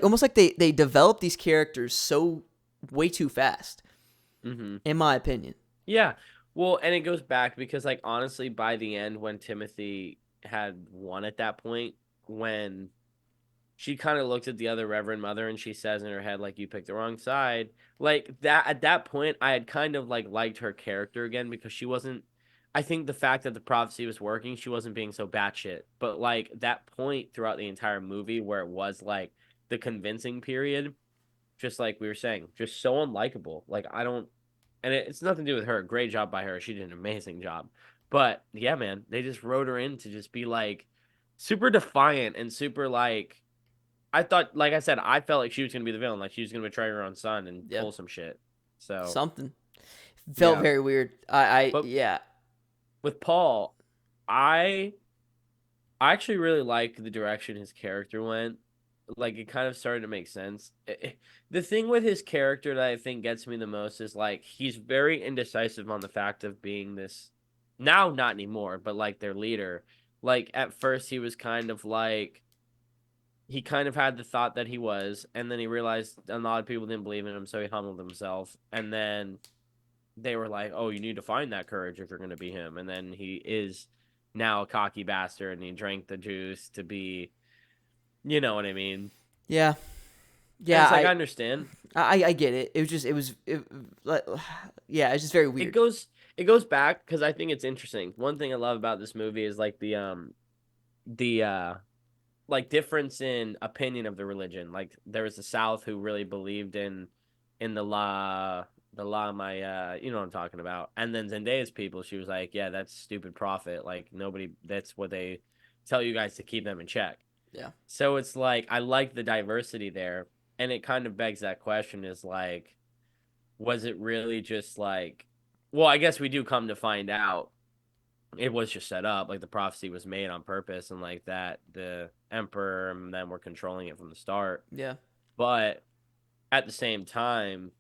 Speaker 1: almost like they developed these characters so way too fast, in my opinion.
Speaker 2: Yeah, well, and it goes back because, like, honestly, by the end, when Timothy had won at that point, when she kind of looked at the other Reverend Mother and she says in her head, like, you picked the wrong side. Like, that at that point, I had kind of, like, liked her character again, because she wasn't, I think the fact that the prophecy was working, she wasn't being so batshit. But, like, that point throughout the entire movie where it was, like, the convincing period, just like we were saying, just so unlikable. Like, I don't, and it's nothing to do with her. Great job by her. She did an amazing job. But, yeah, man, they just wrote her in to just be, like, super defiant and super, like, I thought, like I said, I felt like she was going to be the villain. Like, she was going to betray her own son and pull some shit. So
Speaker 1: something. Felt very weird.
Speaker 2: With Paul, I I actually really like the direction his character went. Like it kind of started to make sense. The thing with his character that I think gets me the most is like he's very indecisive on the fact of being this now not anymore, but like their leader. Like at first he was kind of like he kind of had the thought that he was, and then he realized a lot of people didn't believe in him, so he humbled himself. And then they were like, "Oh, you need to find that courage if you're going to be him." And then he is now a cocky bastard, and he drank the juice to be, you know what I mean?
Speaker 1: Yeah.
Speaker 2: And
Speaker 1: Yeah,
Speaker 2: it's like I understand.
Speaker 1: I get it. It was just like, yeah, it's just very
Speaker 2: It
Speaker 1: weird.
Speaker 2: goes it goes back because I think it's interesting. One thing I love about this movie is like the like difference in opinion of the religion. Like there was the South who really believed in the law my you know what I'm talking about. And then Zendaya's people, she was like, yeah, that's stupid prophet. Like nobody that's what they tell you guys to keep them in check.
Speaker 1: Yeah.
Speaker 2: So it's like I like the diversity there. And it kind of begs that question is like, was it really just like well, I guess we do come to find out it was just set up like the prophecy was made on purpose and like that the emperor and them were controlling it from the start,
Speaker 1: Yeah.
Speaker 2: but at the same time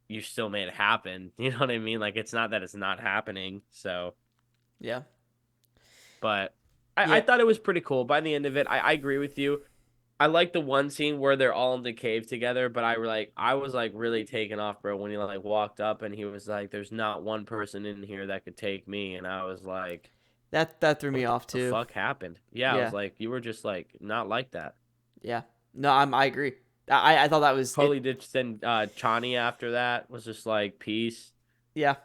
Speaker 2: you still made it happen. You know what I mean? Like it's not that it's not happening. So
Speaker 1: Yeah.
Speaker 2: but I
Speaker 1: Yeah.
Speaker 2: thought it was pretty cool by the end of it. I agree with you. I like the one scene where they're all in the cave together, but I was like really taken off, bro, when he like walked up and he was like, "There's not one person in here that could take me," and I was like,
Speaker 1: That threw me
Speaker 2: what
Speaker 1: off
Speaker 2: the
Speaker 1: too.
Speaker 2: fuck happened? Yeah, I was
Speaker 1: Yeah.
Speaker 2: like, you were just like not like that.
Speaker 1: Yeah. No, I agree. I thought that was it.
Speaker 2: Totally did send Chani after that was just like peace.
Speaker 1: Yeah.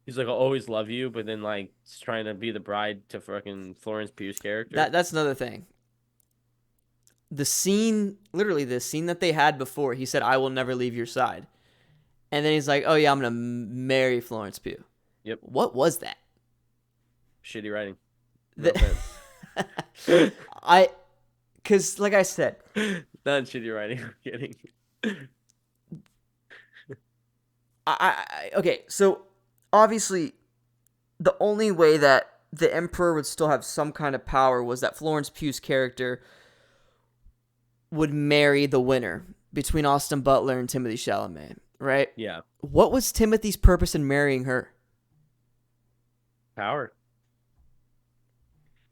Speaker 2: He's like, I'll always love you, but then like he's trying to be the bride to fucking Florence Pugh's character.
Speaker 1: That's another thing. The scene, literally the scene that they had before, he said, "I will never leave your side," and then he's like, "Oh yeah, I'm gonna marry Florence Pugh."
Speaker 2: Yep,
Speaker 1: What was that?
Speaker 2: shitty writing. No
Speaker 1: The,
Speaker 2: offense.
Speaker 1: I, because like I said,
Speaker 2: Not shitty writing. I'm kidding.
Speaker 1: okay, so obviously the only way that the Emperor would still have some kind of power was that Florence Pugh's character would marry the winner between Austin Butler and Timothy Chalamet, right?
Speaker 2: Yeah,
Speaker 1: What was Timothy's purpose in marrying her?
Speaker 2: power.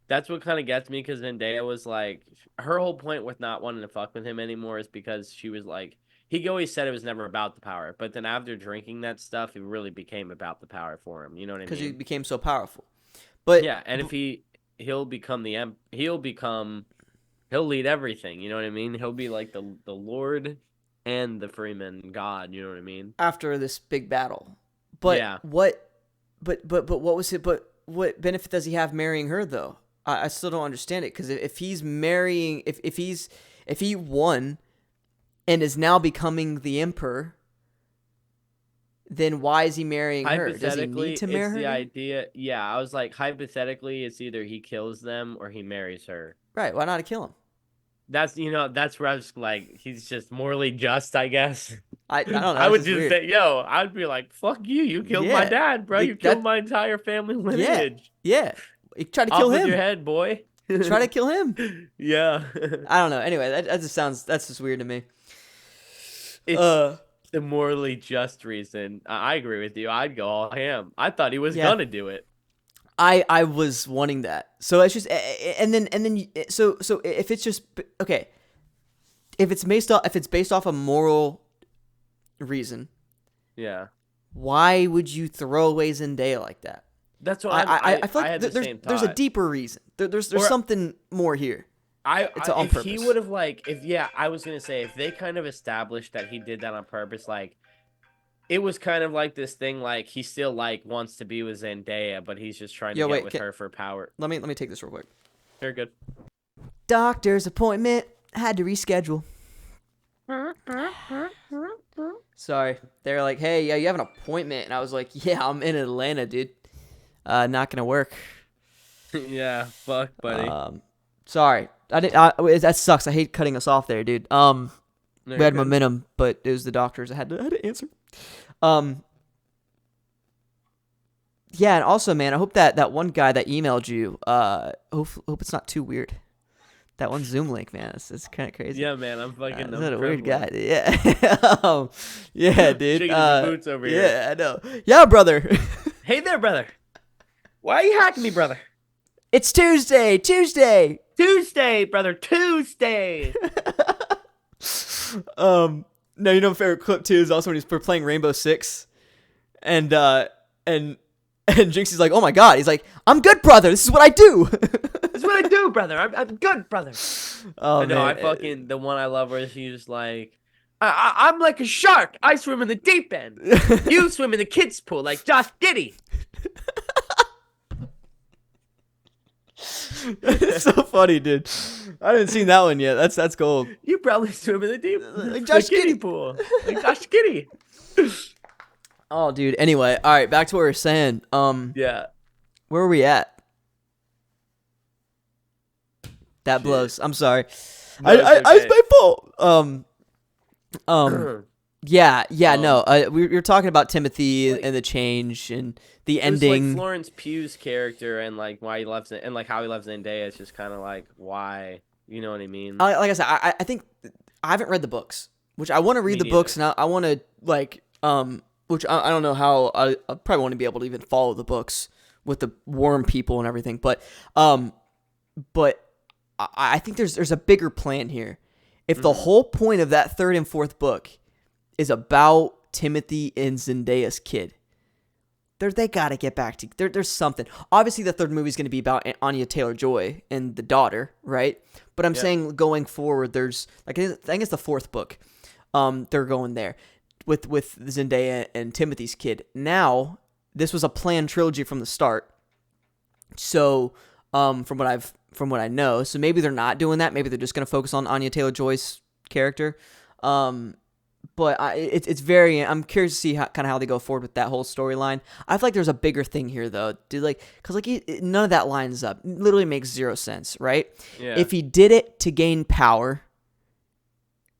Speaker 2: That's what kind of gets me because Zendaya was like, her whole point with not wanting to fuck with him anymore is because she was like, he always said it was never about the power, but then after drinking that stuff, it really became about the power for him. You know what I
Speaker 1: Because he
Speaker 2: mean?
Speaker 1: became so powerful. But
Speaker 2: Yeah, and if he'll become he'll lead everything. You know what I mean? He'll be like the Lord and the Freeman God. You know what I mean?
Speaker 1: after this big battle,
Speaker 2: Yeah,
Speaker 1: but what was it? But what benefit does he have marrying her though? I still don't understand it because if he's marrying, if he won and is now becoming the emperor, then why is he marrying her? Does he need
Speaker 2: hypothetically,
Speaker 1: to
Speaker 2: it's
Speaker 1: marry
Speaker 2: the
Speaker 1: her?
Speaker 2: idea. Yeah, I was like, hypothetically, it's either he kills them or he marries her.
Speaker 1: Right? Why not kill him?
Speaker 2: That's where I was like, he's just morally just, I guess.
Speaker 1: I don't know.
Speaker 2: I
Speaker 1: It's
Speaker 2: would
Speaker 1: just
Speaker 2: just
Speaker 1: weird.
Speaker 2: say, yo, I'd be like, fuck you. You killed my
Speaker 1: Yeah,
Speaker 2: dad, bro. You killed
Speaker 1: that
Speaker 2: my entire family
Speaker 1: yeah
Speaker 2: lineage.
Speaker 1: yeah. He tried to
Speaker 2: Off
Speaker 1: kill
Speaker 2: with your
Speaker 1: him.
Speaker 2: head, boy.
Speaker 1: Try to kill him.
Speaker 2: Yeah.
Speaker 1: I don't know. Anyway, that just sounds that's just weird to me.
Speaker 2: It's
Speaker 1: Uh,
Speaker 2: the morally just reason. I agree with you. I'd go all ham. I thought he was
Speaker 1: yeah.
Speaker 2: gonna do it.
Speaker 1: I was wanting that. So it's just so if it's just okay, if it's based off a moral reason,
Speaker 2: Yeah.
Speaker 1: why would you throw away Zendaya like that?
Speaker 2: That's what
Speaker 1: I feel
Speaker 2: I
Speaker 1: like
Speaker 2: had the
Speaker 1: there's
Speaker 2: same
Speaker 1: there's a
Speaker 2: thought.
Speaker 1: deeper reason. There's
Speaker 2: Or
Speaker 1: something more here. It's on
Speaker 2: if he
Speaker 1: purpose.
Speaker 2: would have like if yeah, I was gonna say if they kind of established that he did that on purpose, like it was kind of like this thing like he still like wants to be with Zendaya, but he's just trying to
Speaker 1: Yo,
Speaker 2: get
Speaker 1: wait.
Speaker 2: with her for power.
Speaker 1: Let me take this real quick.
Speaker 2: Very good.
Speaker 1: Doctor's appointment had to reschedule. Sorry, they're like, hey, yeah, you have an appointment, and I was like, yeah, I'm in Atlanta, dude. Not gonna work.
Speaker 2: Yeah, fuck, buddy.
Speaker 1: Sorry, that sucks. I hate cutting us off there, dude.
Speaker 2: No,
Speaker 1: We
Speaker 2: you're
Speaker 1: had
Speaker 2: good.
Speaker 1: momentum, but it was the doctors I had to answer. Um, Yeah, and also, man, I hope that one guy that emailed you, hope it's not too weird. That one Zoom link, man, it's kind of crazy.
Speaker 2: Yeah, man,
Speaker 1: Is
Speaker 2: I'm
Speaker 1: that a weird
Speaker 2: trembling.
Speaker 1: guy? Yeah. Yeah, dude.
Speaker 2: Shaking his boots over here.
Speaker 1: Yeah, I know. Yeah, brother.
Speaker 2: Hey there, brother. Why are you hacking me, brother?
Speaker 1: It's Tuesday. Tuesday.
Speaker 2: Tuesday, brother. Tuesday.
Speaker 1: No, you know, my favorite clip too is also when we're playing Rainbow Six, and and and Jinx is like, "Oh my god!" He's like, "I'm good, brother. This is what I do."
Speaker 2: This is what I do, brother. I'm good, brother.
Speaker 1: Oh
Speaker 2: I know. I
Speaker 1: man.
Speaker 2: fucking the one I love where she's like, I'm like a shark. I swim in the deep end. You swim in the kids' pool like Josh Giddy.
Speaker 1: It's so funny, dude. I haven't seen that one yet. That's gold.
Speaker 2: You probably swim in the deep
Speaker 1: Like Josh
Speaker 2: the kiddie
Speaker 1: Giddey.
Speaker 2: pool like Josh Giddy.
Speaker 1: Oh, dude. Anyway, all right. Back to what we were saying.
Speaker 2: Yeah.
Speaker 1: Where were we at? That
Speaker 2: Shit.
Speaker 1: blows. I'm sorry.
Speaker 2: No,
Speaker 1: I it's
Speaker 2: okay.
Speaker 1: my fault. Yeah. No. We were talking about Timothy
Speaker 2: Like,
Speaker 1: and the change and the
Speaker 2: it was like
Speaker 1: ending.
Speaker 2: Florence Pugh's character and like why he loves it and like how he loves Zendaya. It's just kind of like why, you know what I mean?
Speaker 1: Like I said, I think I haven't read the books, which I want to read
Speaker 2: Me
Speaker 1: the
Speaker 2: neither.
Speaker 1: books, and I want to like which I don't know how I probably want to be able to even follow the books with the worm people and everything, but I think there's a bigger plan here. If the whole point of that third and fourth book is about Timothy and Zendaya's kid, they got to get back to there's something. Obviously, the third movie is going to be about Anya Taylor-Joy and the daughter, right? But I'm saying going forward, there's like I think it's the fourth book. They're going there with Zendaya and Timothy's kid. Now, this was a planned trilogy from the start. So, from what I know, so maybe they're not doing that. Maybe they're just going to focus on Anya Taylor-Joy's character. But it's very. I'm curious to see how they go forward with that whole storyline. I feel like there's a bigger thing here, though, dude. Like, cause like none of that lines up. It literally makes zero sense, right?
Speaker 2: Yeah.
Speaker 1: If he did it to gain power,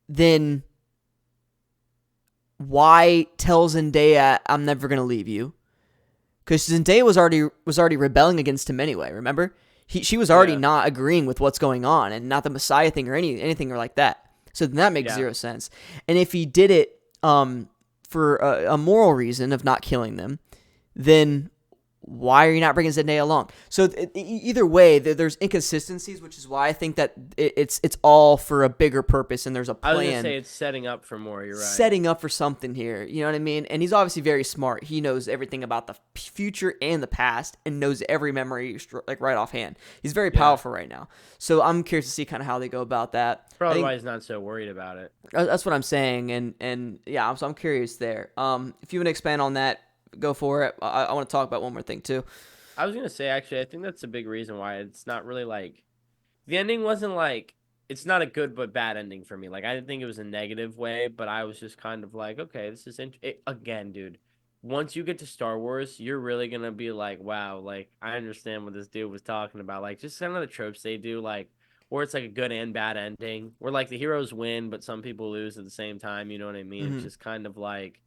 Speaker 1: then why tell Zendaya I'm never gonna leave you? Because Zendaya was already rebelling against him anyway. Remember, she was already not agreeing with what's going on, and not the Messiah thing or anything like that. So then that makes zero sense. And if he did it for a moral reason of not killing them, then why are you not bringing Zendaya along? So either way, there's inconsistencies, which is why I think that it's all for a bigger purpose, and there's a plan.
Speaker 2: I was gonna say it's setting up for more. You're right.
Speaker 1: Setting up for something here. You know what I mean? And he's obviously very smart. He knows everything about the future and the past, and knows every memory like right offhand. He's very powerful right now. So I'm curious to see kind of how they go about that.
Speaker 2: Probably why he's not so worried about it.
Speaker 1: That's what I'm saying, and yeah, so I'm curious there. If you want to expand on that, go for it. I want to talk about one more thing too.
Speaker 2: I was gonna say actually, I think that's a big reason why it's not really like the ending wasn't like it's not a good but bad ending for me. Like I didn't think it was a negative way, but I was just kind of like, okay, this is again, dude. Once you get to Star Wars, you're really gonna be like, wow, like I understand what this dude was talking about. Like just kind of the tropes they do, like where it's like a good and bad ending, where like the heroes win, but some people lose at the same time. You know what I mean? It's just kind of like.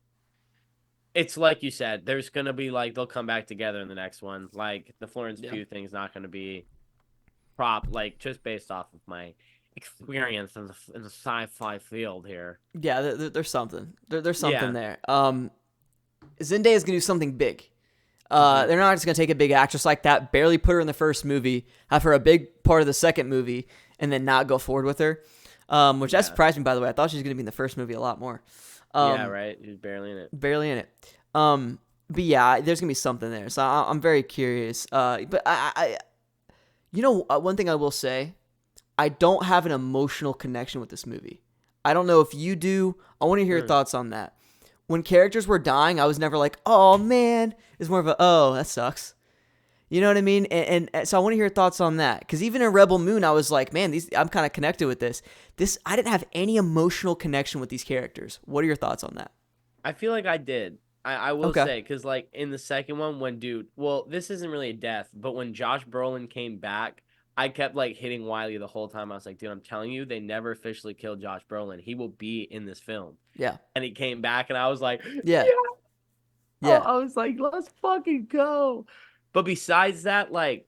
Speaker 2: It's like you said, there's going to be like, they'll come back together in the next one. Like the Florence Pugh thing's not going to be like just based off of my experience in the sci-fi field here.
Speaker 1: Yeah, there's something. There's something there. Zendaya's going to do something big. They're not just going to take a big actress like that, barely put her in the first movie, have her a big part of the second movie, and then not go forward with her. Which that surprised me, by the way. I thought she was going to be in the first movie a lot more.
Speaker 2: Yeah, right. He's barely in it.
Speaker 1: Barely in it. But yeah, there's gonna be something there. So I'm very curious. But I one thing I will say, I don't have an emotional connection with this movie. I don't know if you do. I want to hear your thoughts on that. When characters were dying, I was never like, oh man. It's more of a, oh, that sucks. You know what I mean? And so I want to hear your thoughts on that. Because even in Rebel Moon, I was like, man, I'm kind of connected with this. I didn't have any emotional connection with these characters. What are your thoughts on that?
Speaker 2: I feel like I did. I will say, because like in the second one, this isn't really a death, but when Josh Brolin came back, I kept like hitting Wiley the whole time. I was like, dude, I'm telling you, they never officially killed Josh Brolin. He will be in this film.
Speaker 1: Yeah.
Speaker 2: And he came back, and I was like,
Speaker 1: yeah.
Speaker 2: Oh,
Speaker 1: Yeah.
Speaker 2: I was like, let's fucking go. But besides that, like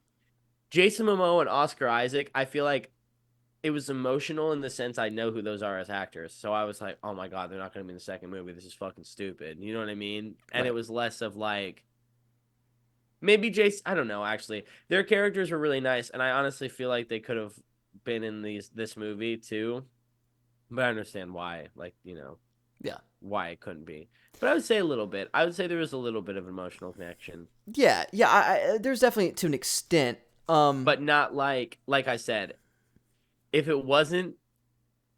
Speaker 2: Jason Momoa and Oscar Isaac, I feel like it was emotional in the sense I know who those are as actors. So I was like, oh my God, they're not going to be in the second movie. This is fucking stupid. You know what I mean? And it
Speaker 1: Right.
Speaker 2: was less of like, maybe Jason, I don't know, actually. Their characters were really nice. And I honestly feel like they could have been in this movie too. But I understand why, like,
Speaker 1: Yeah.
Speaker 2: why it couldn't be. But I would say a little bit. I would say there was a little bit of emotional connection.
Speaker 1: Yeah. Yeah. There's definitely to an extent.
Speaker 2: But not like I said, if it wasn't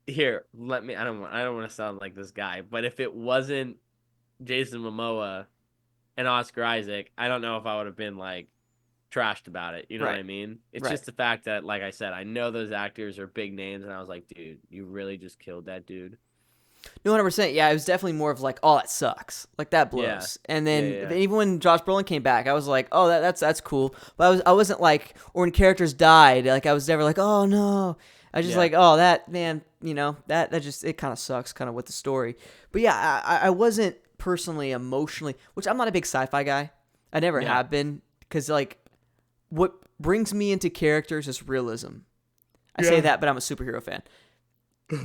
Speaker 2: here, I don't want to sound like this guy, but if it wasn't Jason Momoa and Oscar Isaac, I don't know if I would have been like trashed about it. You know what
Speaker 1: Right.
Speaker 2: I mean? It's
Speaker 1: Right.
Speaker 2: just the fact that, like I said, I know those actors are big names, and I was like, dude, you really just killed that dude.
Speaker 1: No, 100%. Yeah, it was definitely more of like, oh, that sucks. Like that
Speaker 2: Yeah,
Speaker 1: blows. And
Speaker 2: yeah,
Speaker 1: then
Speaker 2: yeah,
Speaker 1: even when Josh Brolin came back, I was like, oh, that's cool. But I wasn't like, or when characters died, like I was never like, oh no. I was just
Speaker 2: yeah,
Speaker 1: like, oh, that man, that just it kind of sucks, kind of with the story. But yeah, I wasn't personally emotionally, which I'm not a big sci-fi guy. I never
Speaker 2: yeah.
Speaker 1: have been, because like what brings me into characters is realism. I say
Speaker 2: Yeah.
Speaker 1: that, but I'm a superhero fan.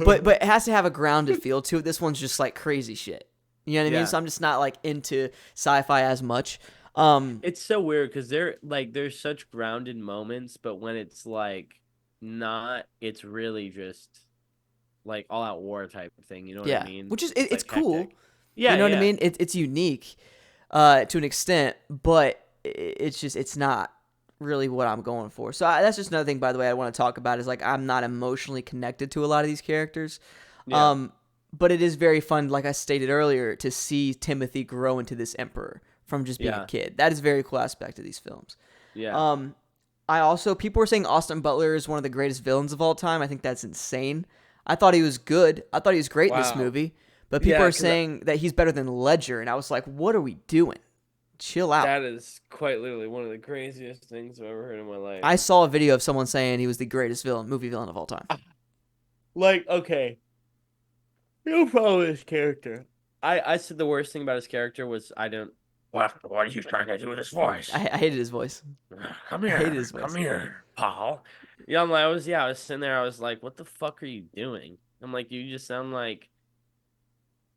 Speaker 1: But it has to have a grounded feel to it. This one's just like crazy shit. You know what I mean?
Speaker 2: Yeah.
Speaker 1: So I'm just not like into sci-fi as much.
Speaker 2: It's so weird because there's such grounded moments, but when it's like not, it's really just like all out war type thing. You know what I
Speaker 1: Yeah,
Speaker 2: mean?
Speaker 1: which is
Speaker 2: It's
Speaker 1: it's
Speaker 2: like
Speaker 1: cool.
Speaker 2: hectic.
Speaker 1: You
Speaker 2: Yeah,
Speaker 1: know what I
Speaker 2: yeah,
Speaker 1: mean? It's unique to an extent, but it's not really what I'm going for. So that's just another thing, by the way, I want to talk about is like I'm not emotionally connected to a lot of these characters.
Speaker 2: yeah,
Speaker 1: Um, but it is very fun, like I stated earlier, to see Timothy grow into this emperor from just being a
Speaker 2: yeah,
Speaker 1: kid. That is a very cool aspect of these films.
Speaker 2: yeah.
Speaker 1: Um, I also people were saying Austin Butler is one of the greatest villains of all time. I think that's insane. I thought he was good. I thought he was great in this
Speaker 2: Wow.
Speaker 1: movie. But people
Speaker 2: Yeah,
Speaker 1: are
Speaker 2: because
Speaker 1: saying that he's better than Ledger, and I was like, "What are we doing? Chill out."
Speaker 2: that is quite literally one of the craziest things I've ever heard in my life.
Speaker 1: I saw a video of someone saying he was the greatest movie villain of all time.
Speaker 2: Like, okay, no problem with his character. I said the worst thing about his character was I don't. What are you trying to do with his voice?
Speaker 1: I hated his voice.
Speaker 2: Come
Speaker 1: I hated
Speaker 2: here,
Speaker 1: his
Speaker 2: come
Speaker 1: voice.
Speaker 2: here, Paul. Yeah, I was sitting there. I was like, what the fuck are you doing? I'm like, you just sound like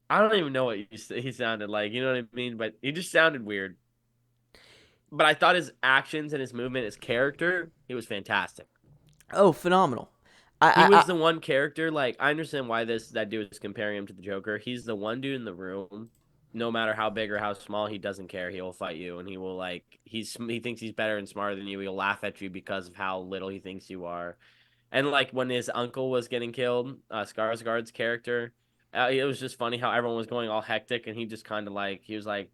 Speaker 2: I don't even know what he sounded like. You know what I mean? But he just sounded weird. But I thought his actions and his movement, his character, he was fantastic.
Speaker 1: Oh, phenomenal!
Speaker 2: He
Speaker 1: I
Speaker 2: was the one character. Like, I understand why that dude is comparing him to the Joker. He's the one dude in the room. No matter how big or how small, he doesn't care. He will fight you, and he will like he thinks he's better and smarter than you. He'll laugh at you because of how little he thinks you are. And like when his uncle was getting killed, Skarsgård's character, it was just funny how everyone was going all hectic, and he just kind of like he was like,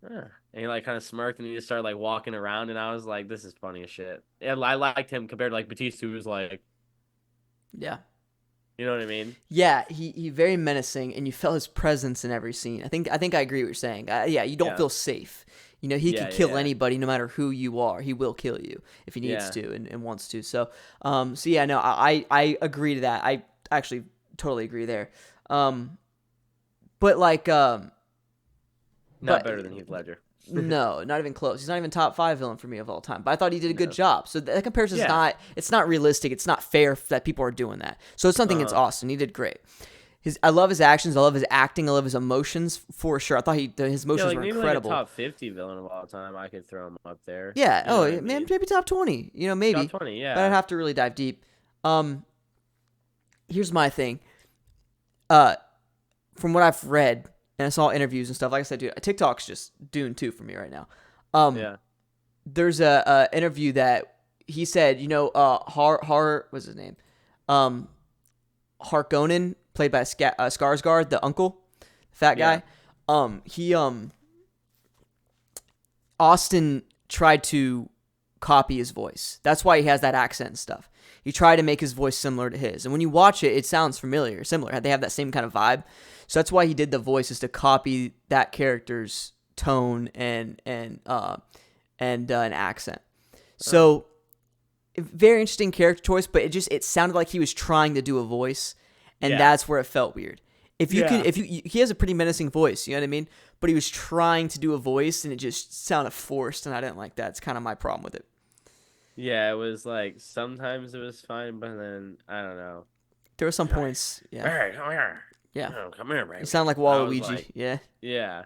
Speaker 2: and he like kind of smirked, and he just started like walking around, and I was like, this is funny as shit. And I liked him compared to like Batista, who was like,
Speaker 1: yeah.
Speaker 2: you know what I mean?
Speaker 1: Yeah, he very menacing, and you felt his presence in every scene. I think I agree what you're saying. Yeah, you don't
Speaker 2: Yeah,
Speaker 1: feel safe. He
Speaker 2: yeah,
Speaker 1: could
Speaker 2: yeah,
Speaker 1: kill
Speaker 2: yeah,
Speaker 1: anybody, no matter who you are. He will kill you if he needs
Speaker 2: yeah.
Speaker 1: to and wants to. So yeah, no, I agree to that. I actually totally agree there. Um, but like,
Speaker 2: Not
Speaker 1: but
Speaker 2: better than Heath Ledger.
Speaker 1: no, not even close. He's not even top 5 villain for me of all time. But I thought he did a good
Speaker 2: No.
Speaker 1: job. So that comparison is
Speaker 2: Yeah.
Speaker 1: not. It's not realistic. It's not fair that people are doing that. So it's something that's
Speaker 2: Uh-huh.
Speaker 1: awesome. He did great. I love his actions. I love his acting. I love his emotions for sure. I thought his
Speaker 2: Yeah,
Speaker 1: emotions
Speaker 2: like
Speaker 1: were
Speaker 2: maybe like a
Speaker 1: incredible.
Speaker 2: top 50 villain of all time. I could throw him up there.
Speaker 1: Yeah.
Speaker 2: You know
Speaker 1: Oh
Speaker 2: what I
Speaker 1: man,
Speaker 2: mean?
Speaker 1: maybe top 20.
Speaker 2: Top
Speaker 1: Maybe.
Speaker 2: 20,
Speaker 1: But I'd
Speaker 2: yeah.
Speaker 1: have to really dive deep. Um, Here's my thing. Uh, from what I've read and I saw interviews and stuff, like I said, dude, TikTok's just Dune 2 for me right now.
Speaker 2: Yeah.
Speaker 1: There's a interview that he said, what's his name? Um, Harkonnen, played by Skarsgård, the uncle, fat
Speaker 2: Yeah.
Speaker 1: guy. He Austin tried to copy his voice. That's why he has that accent and stuff. He tried to make his voice similar to his, and when you watch it, it sounds similar. They have that same kind of vibe. So that's why he did the voices to copy that character's tone and an accent. So very interesting character choice, but it sounded like he was trying to do a voice, and
Speaker 2: Yeah.
Speaker 1: that's where it felt weird. If you can,
Speaker 2: Yeah.
Speaker 1: he has a pretty menacing voice, you know what I mean? But he was trying to do a voice and it just sounded forced, and I didn't like that. It's kind of my problem with it.
Speaker 2: Yeah, it was like sometimes it was fine, but then I don't know.
Speaker 1: There were some
Speaker 2: He's like,
Speaker 1: points, yeah,
Speaker 2: "Hey, come here.
Speaker 1: yeah.
Speaker 2: Oh, come here,
Speaker 1: It
Speaker 2: baby."
Speaker 1: sounded like
Speaker 2: And I was
Speaker 1: Waluigi.
Speaker 2: like,
Speaker 1: Yeah,
Speaker 2: yeah,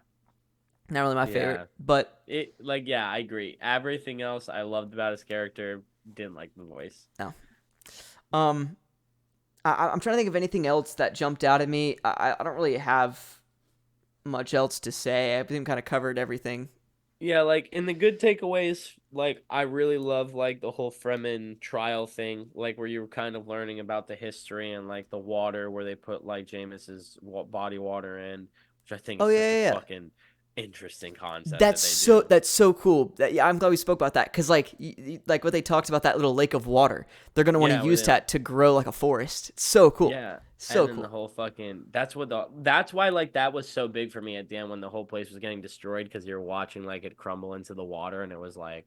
Speaker 1: not really my favorite,
Speaker 2: yeah.
Speaker 1: but
Speaker 2: It like yeah, I agree. Everything else I loved about his character, didn't like the voice.
Speaker 1: no. Um, I'm trying to think of anything else that jumped out at me. I don't really have much else to say. I think kind of covered everything.
Speaker 2: Yeah, like in the good takeaways, like I really love like the whole Fremen trial thing, like where you were kind of learning about the history and like the water where they put like Jameis's body water in, which I think
Speaker 1: Oh
Speaker 2: is
Speaker 1: yeah,
Speaker 2: such a
Speaker 1: yeah, yeah.
Speaker 2: fucking interesting concept that they do.
Speaker 1: That's so cool. Yeah, I'm glad we spoke about that because like like what they talked about that little lake of water, they're gonna want to
Speaker 2: Yeah, where
Speaker 1: use
Speaker 2: they
Speaker 1: that to grow like a forest. It's so cool,
Speaker 2: yeah,
Speaker 1: so
Speaker 2: and then the
Speaker 1: cool.
Speaker 2: whole fucking that's why like that was so big for me at the end when the whole place was getting destroyed because you're watching like it crumble into the water and it was like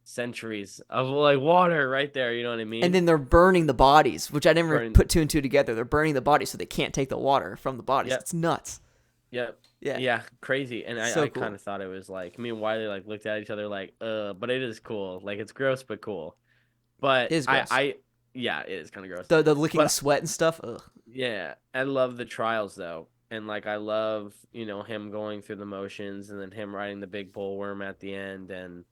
Speaker 2: centuries of like water right there. You know what I
Speaker 1: And
Speaker 2: mean?
Speaker 1: then they're burning the bodies, which I never
Speaker 2: Burn.
Speaker 1: put two and two together. They're burning the bodies so they can't take the water from the bodies.
Speaker 2: Yep.
Speaker 1: It's nuts.
Speaker 2: Yep.
Speaker 1: Yeah,
Speaker 2: Yeah, crazy. And
Speaker 1: so
Speaker 2: I kind
Speaker 1: cool.
Speaker 2: of thought it was like me and Wiley like looked at each other like, but it is cool. Like it's gross but cool.
Speaker 1: It
Speaker 2: But
Speaker 1: is gross.
Speaker 2: yeah, it is kind of gross.
Speaker 1: The licking
Speaker 2: But
Speaker 1: sweat and stuff. Ugh.
Speaker 2: yeah, I love the trials though. And like I love, him going through the motions and then him riding the big bullworm at the end and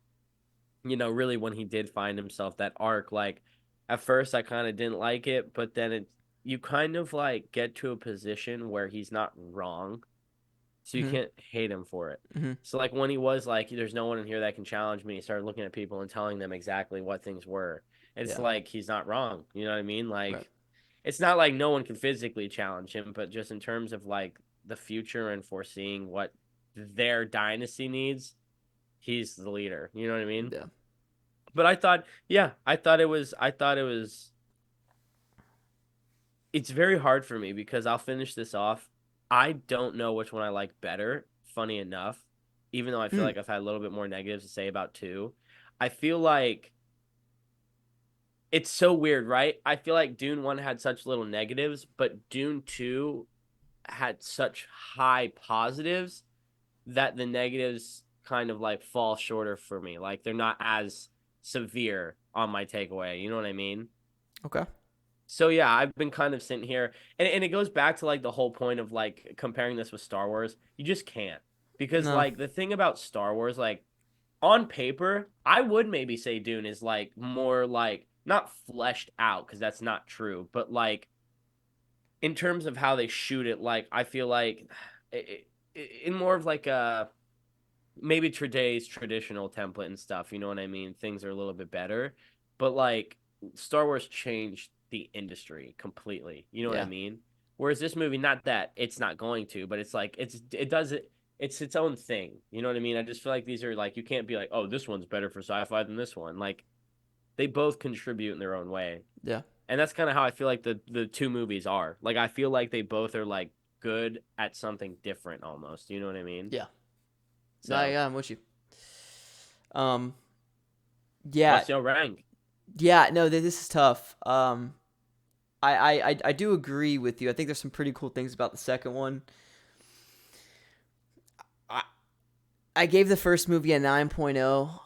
Speaker 2: really when he did find himself that arc, like at first I kind of didn't like it, but then you kind of like get to a position where he's not wrong. So you
Speaker 1: Mhm.
Speaker 2: can't hate him for it.
Speaker 1: Mhm.
Speaker 2: So like when he was like, "There's no one in here that can challenge me," he started looking at people and telling them exactly what things were. It's
Speaker 1: Yeah.
Speaker 2: like he's not wrong. You know what I mean?
Speaker 1: Right.
Speaker 2: Like it's not like no one can physically challenge him, but just in terms of like the future and foreseeing what their dynasty needs, he's the leader. You know what I mean?
Speaker 1: Yeah.
Speaker 2: But I thought, yeah, I thought it was it's very hard for me because I'll finish this off. I don't know which one I like better, funny enough, even though I feel
Speaker 1: Hmm.
Speaker 2: like I've had a little bit more negatives to say about two. I feel like it's so weird, right? I feel like Dune 1 had such little negatives, but Dune 2 had such high positives that the negatives kind of like fall shorter for me. Like they're not as severe on my takeaway. You know what I mean?
Speaker 1: Okay.
Speaker 2: So yeah, I've been kind of sitting here, and it goes back to like the whole point of like comparing this with Star Wars. You just can't because
Speaker 1: No.
Speaker 2: like the thing about Star Wars, like on paper, I would maybe say Dune is like more like not fleshed out because that's not true, but like in terms of how they shoot it, like I feel like in more of like a maybe today's traditional template and stuff. You know what I mean? Things are a little bit better, but like Star Wars changed the industry completely. You know what I
Speaker 1: Yeah.
Speaker 2: mean? Whereas this movie, not that it's not going to, but it's like it does it. It's its own thing. You know what I mean? I just feel like these are like you can't be like, oh, this one's better for sci-fi than this one. Like they both contribute in their own way,
Speaker 1: Yeah.
Speaker 2: and that's kind of how I feel like the two movies are. Like I feel like they both are like good at something different almost. You know what I mean?
Speaker 1: Yeah. No,
Speaker 2: So
Speaker 1: yeah, I'm with you. Um. Yeah.
Speaker 2: what's your rank?
Speaker 1: Yeah. No, this is tough. I do agree with you. I think there's some pretty cool things about the second one. I I gave the first movie a 9.0.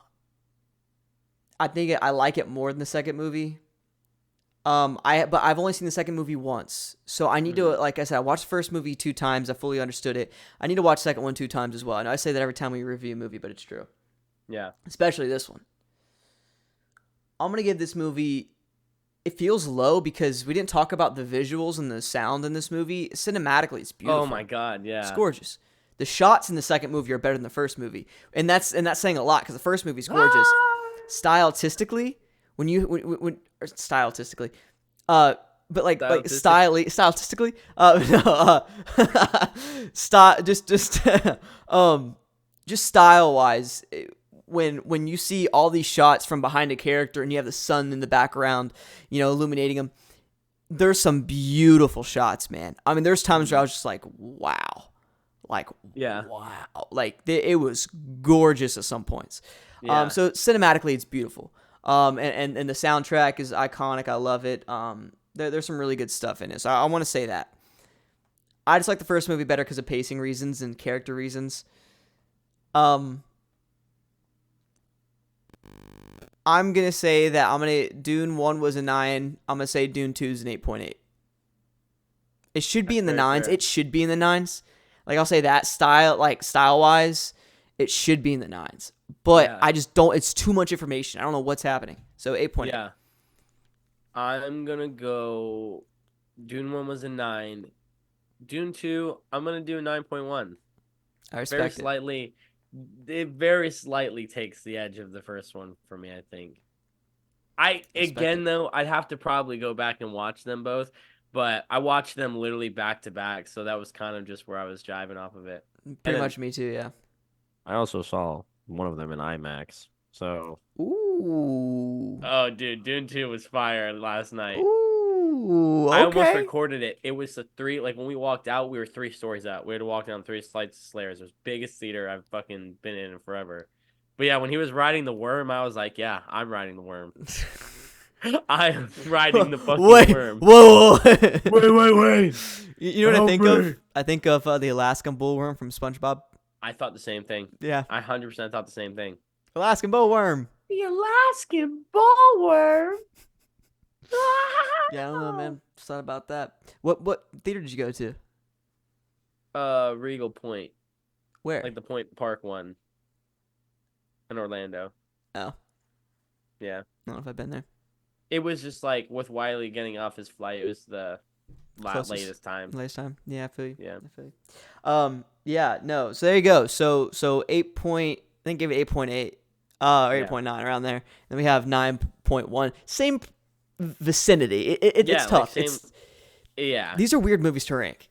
Speaker 1: I think I like it more than the second movie. But I've only seen the second movie once, so I need to,
Speaker 2: Mhm.
Speaker 1: like I said, I watched the first movie 2 times. I fully understood it. I need to watch the second one 2 times as well. I know I say that every time we review a movie, but it's true,
Speaker 2: Yeah.
Speaker 1: especially this one. I'm gonna give this movie. It feels low because we didn't talk about the visuals and the sound in this movie. Cinematically, it's
Speaker 2: Oh
Speaker 1: beautiful.
Speaker 2: my God,
Speaker 1: It's
Speaker 2: yeah.
Speaker 1: gorgeous. The shots in the second movie are better than the first movie, and that's saying a lot because the first movie is gorgeous. Stylistically, when or stylistically, uh, but like
Speaker 2: Stylistic.
Speaker 1: stylistically, no, style um, just style wise, when you see all these shots from behind a character and you have the sun in the background, illuminating them. There's some beautiful shots, man. I mean, there's times where I was just like, wow. Like,
Speaker 2: Yeah.
Speaker 1: wow. Like, it was gorgeous at some points.
Speaker 2: Yeah.
Speaker 1: So cinematically, it's beautiful. And the soundtrack is iconic. I love it. There's some really good stuff in it. So I want to say that. I just like the first movie better because of pacing reasons and character reasons. I'm gonna say that Dune 1 was a 9. I'm gonna say Dune 2 is an 8.8. It should be
Speaker 2: That's
Speaker 1: in the
Speaker 2: very
Speaker 1: nines.
Speaker 2: fair.
Speaker 1: It should be in the nines. Like I'll say that style wise, it should be in the nines. But
Speaker 2: Yeah.
Speaker 1: I just don't. It's too much information. I don't know what's happening. So 8.8.
Speaker 2: Yeah. I'm gonna go. Dune 1 was a 9. Dune 2, I'm gonna do a 9.1.
Speaker 1: I
Speaker 2: Very
Speaker 1: respect it.
Speaker 2: slightly. It very slightly takes the edge of the first one for me, I think.
Speaker 1: Respect it.
Speaker 2: Though, I'd have to probably go back and watch them both, but I watched them literally back to back, so that was kind of just where I was driving off of it. And
Speaker 1: Pretty
Speaker 2: then
Speaker 1: much me too. Yeah.
Speaker 3: I also saw one of them in IMAX. So
Speaker 1: Ooh.
Speaker 2: oh, dude, Dune 2 was fire last night.
Speaker 1: Ooh.
Speaker 2: I almost
Speaker 1: Okay.
Speaker 2: recorded it. It was the three, like when we walked out, we were 3 stories out. We had to walk down 3 flights of stairs. It was the biggest theater I've fucking been in forever. But yeah, when he was riding the worm, I was like, yeah, I'm riding the worm. I am riding the fucking worm.
Speaker 1: Whoa.
Speaker 3: wait.
Speaker 1: You know what I think
Speaker 3: Help
Speaker 1: of?
Speaker 3: me.
Speaker 1: I think of the Alaskan bullworm from SpongeBob.
Speaker 2: I thought the same thing.
Speaker 1: Yeah.
Speaker 2: I 100% thought the same thing.
Speaker 1: Alaskan bullworm.
Speaker 2: The Alaskan bullworm.
Speaker 1: Yeah, I don't know, man. Just thought about that. What theater did you go to?
Speaker 2: Regal Point,
Speaker 1: Where?
Speaker 2: like the Point Park one in Orlando.
Speaker 1: Oh,
Speaker 2: Yeah.
Speaker 1: I don't know if I've been there.
Speaker 2: It was just like with Wiley getting off his flight, it was the
Speaker 1: Closest.
Speaker 2: latest time.
Speaker 1: Last time. Yeah, I feel you.
Speaker 2: Yeah.
Speaker 1: I feel you. Yeah, no. So there you go. So 8 point. I think give it 8.8. Or
Speaker 2: Yeah.
Speaker 1: 8.9 around there. Then we have 9.1. Same vicinity. It's
Speaker 2: Yeah,
Speaker 1: tough.
Speaker 2: like same- Yeah,
Speaker 1: These are weird movies to rank.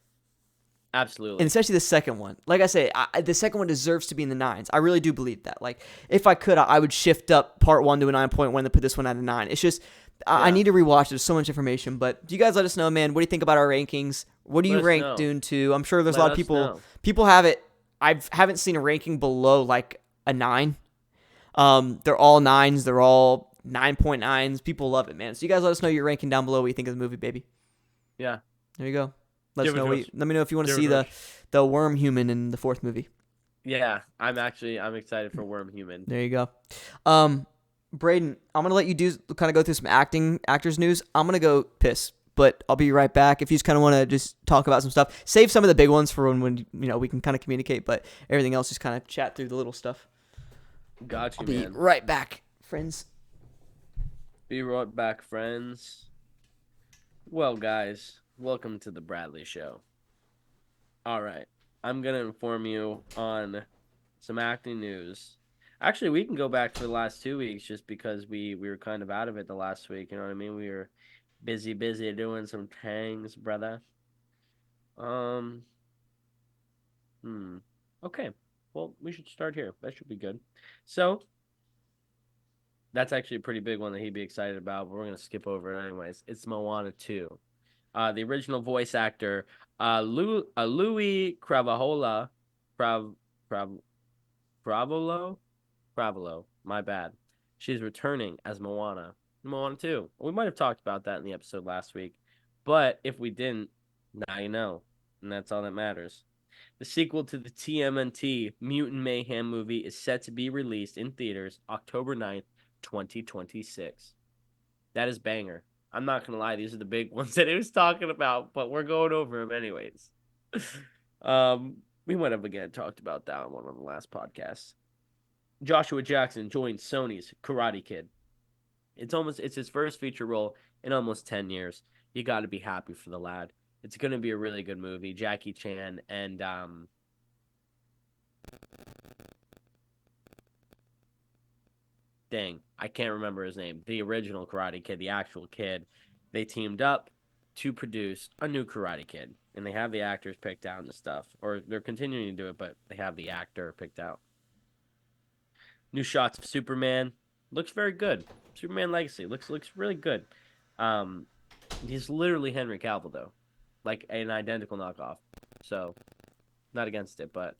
Speaker 2: absolutely.
Speaker 1: And especially the second one. Like I say, the second one deserves to be in the nines. I really do believe that. Like, if I could, I would shift up part 1 to a 9.1 and put this one at a 9. It's just, I
Speaker 2: Yeah.
Speaker 1: need to rewatch. There's so much information. But you guys let us know, man. What do you think about our rankings? What do you
Speaker 2: Let us
Speaker 1: rank
Speaker 2: know.
Speaker 1: Dune to? I'm sure there's a
Speaker 2: Let
Speaker 1: lot of
Speaker 2: us
Speaker 1: people.
Speaker 2: know.
Speaker 1: People have it. I haven't seen a ranking below like a 9. They're all 9s. They're all 9.9s. People love it, man. So you guys let us know your ranking down below. What you think of the movie, baby?
Speaker 2: Yeah.
Speaker 1: There you go. Let
Speaker 2: Give
Speaker 1: us
Speaker 2: it
Speaker 1: know.
Speaker 2: to us.
Speaker 1: Let me know if you want to
Speaker 2: Give it
Speaker 1: see
Speaker 2: to
Speaker 1: the worm human in the 4th movie.
Speaker 2: Yeah, I'm excited for Worm Human.
Speaker 1: There you go. Brayden, I'm gonna let you kind of go through some actors news. I'm gonna go piss, but I'll be right back. If you just kind of want to just talk about some stuff, save some of the big ones for when we can kind of communicate. But everything else, just kind of chat through the little stuff.
Speaker 2: Got you,
Speaker 1: I'll be
Speaker 2: man.
Speaker 1: right back, friends.
Speaker 2: Be right back, friends. Well, guys, welcome to the Bradley Show. All right, I'm gonna inform you on some acting news. Actually, we can go back for the last 2 weeks just because we were kind of out of it the last week. You know what I mean? We were busy doing some things, brother. Okay. Well, we should start here. That should be good. So, that's actually a pretty big one that he'd be excited about, but we're going to skip over it anyways. It's Moana 2. The original voice actor, Louis Cravolo, Cravolo, my bad. She's returning as Moana. Moana 2. We might have talked about that in the episode last week, but if we didn't, now you know, and that's all that matters. The sequel to the TMNT Mutant Mayhem movie is set to be released in theaters October 9th, 2026. That is banger. I'm not going to lie, these are the big ones that he was talking about, but we're going over them anyways. We might have again talked about that one on the last podcast. Joshua Jackson joined Sony's Karate Kid. It's his first feature role in almost 10 years. You got to be happy for the lad. It's going to be a really good movie. Jackie Chan and dang, I can't remember his name. The original Karate Kid, the actual kid, they teamed up to produce a new Karate Kid, and they have the actors picked out and stuff, or they're continuing to do it, but they have the actor picked out. New shots of Superman looks very good. Superman Legacy looks really good. He's literally Henry Cavill though, like an identical knockoff. So, not against it, but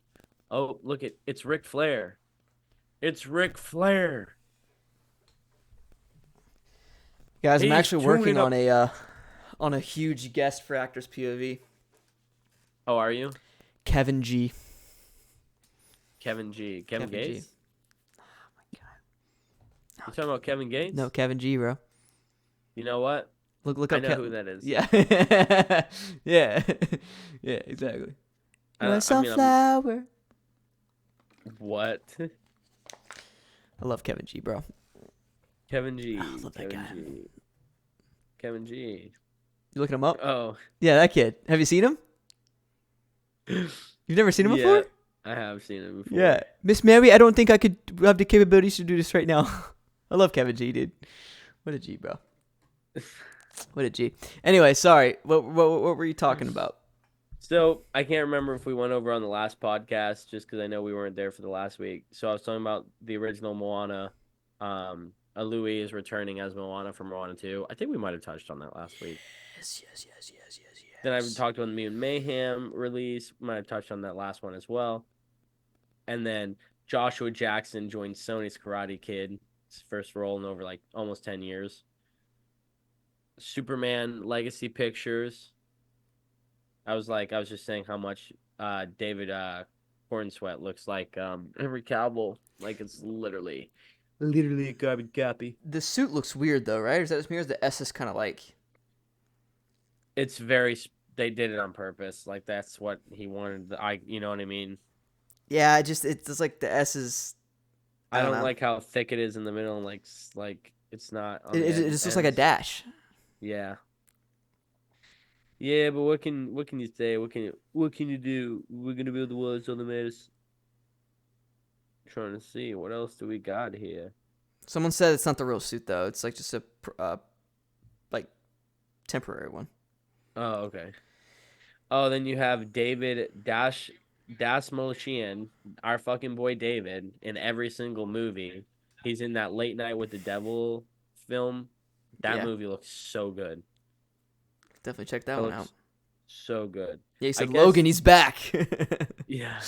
Speaker 2: oh look it's Ric Flair. It's Ric Flair.
Speaker 1: Guys, I'm
Speaker 2: He's
Speaker 1: actually working
Speaker 2: tuning up.
Speaker 1: on a huge guest for Actors POV.
Speaker 2: Oh, are you?
Speaker 1: Kevin G.
Speaker 2: Kevin G. Kevin
Speaker 1: Kevin G.
Speaker 2: Gates? You talking about Kevin Gates?
Speaker 1: No, Kevin G, bro.
Speaker 2: You know what?
Speaker 1: Look
Speaker 2: I
Speaker 1: up
Speaker 2: know who that is.
Speaker 1: Yeah. Yeah. Yeah, exactly. You're a
Speaker 2: I mean,
Speaker 1: sunflower.
Speaker 2: what?
Speaker 1: I love Kevin G, bro.
Speaker 2: Kevin G.
Speaker 1: I love that
Speaker 2: Kevin
Speaker 1: guy.
Speaker 2: G. Kevin G.
Speaker 1: You looking him up?
Speaker 2: Oh.
Speaker 1: Yeah, that kid. Have you seen him? You've never seen him
Speaker 2: Yeah,
Speaker 1: before?
Speaker 2: I have seen him before.
Speaker 1: Yeah. Miss Mary, I don't think I could have the capabilities to do this right now. I love Kevin G, dude. What a G, bro. What a G. Anyway, sorry. What were you talking about?
Speaker 2: So I can't remember if we went over on the last podcast, just because I know we weren't there for the last week. So I was talking about the original Moana. Alui is returning as Moana from Moana 2. I think we might have touched on that last week.
Speaker 1: Yes.
Speaker 2: Then I talked about the Mutant Mayhem release. Might have touched on that last one as well. And then Joshua Jackson joined Sony's Karate Kid. His first role in over like almost 10 years. Superman Legacy Pictures. I was just saying how much David Cornsweat looks like Henry Cavill. Like it's literally a carbon copy.
Speaker 1: The suit looks weird, though, right? Or is that just me, or is the S is kind of like...
Speaker 2: It's very. They did it on purpose. Like that's what he wanted. You know what I mean.
Speaker 1: Yeah, it's just like the S is...
Speaker 2: I don't
Speaker 1: know.
Speaker 2: like how thick it is in the middle. And like it's not. On
Speaker 1: It just looks like a dash.
Speaker 2: Yeah. Yeah, but what can you say? What can you do? We're gonna build the world's on the mess. Trying to see what else do we got here.
Speaker 1: Someone said it's not the real suit, though. It's like just a like temporary one.
Speaker 2: Oh, okay. Oh, then you have David Dasmalchian, our fucking boy David, in every single movie. He's in that Late Night with the Devil film. That movie looks so good.
Speaker 1: Definitely check that one out.
Speaker 2: So good.
Speaker 1: Yeah, he said Logan, he's back.
Speaker 2: Yeah.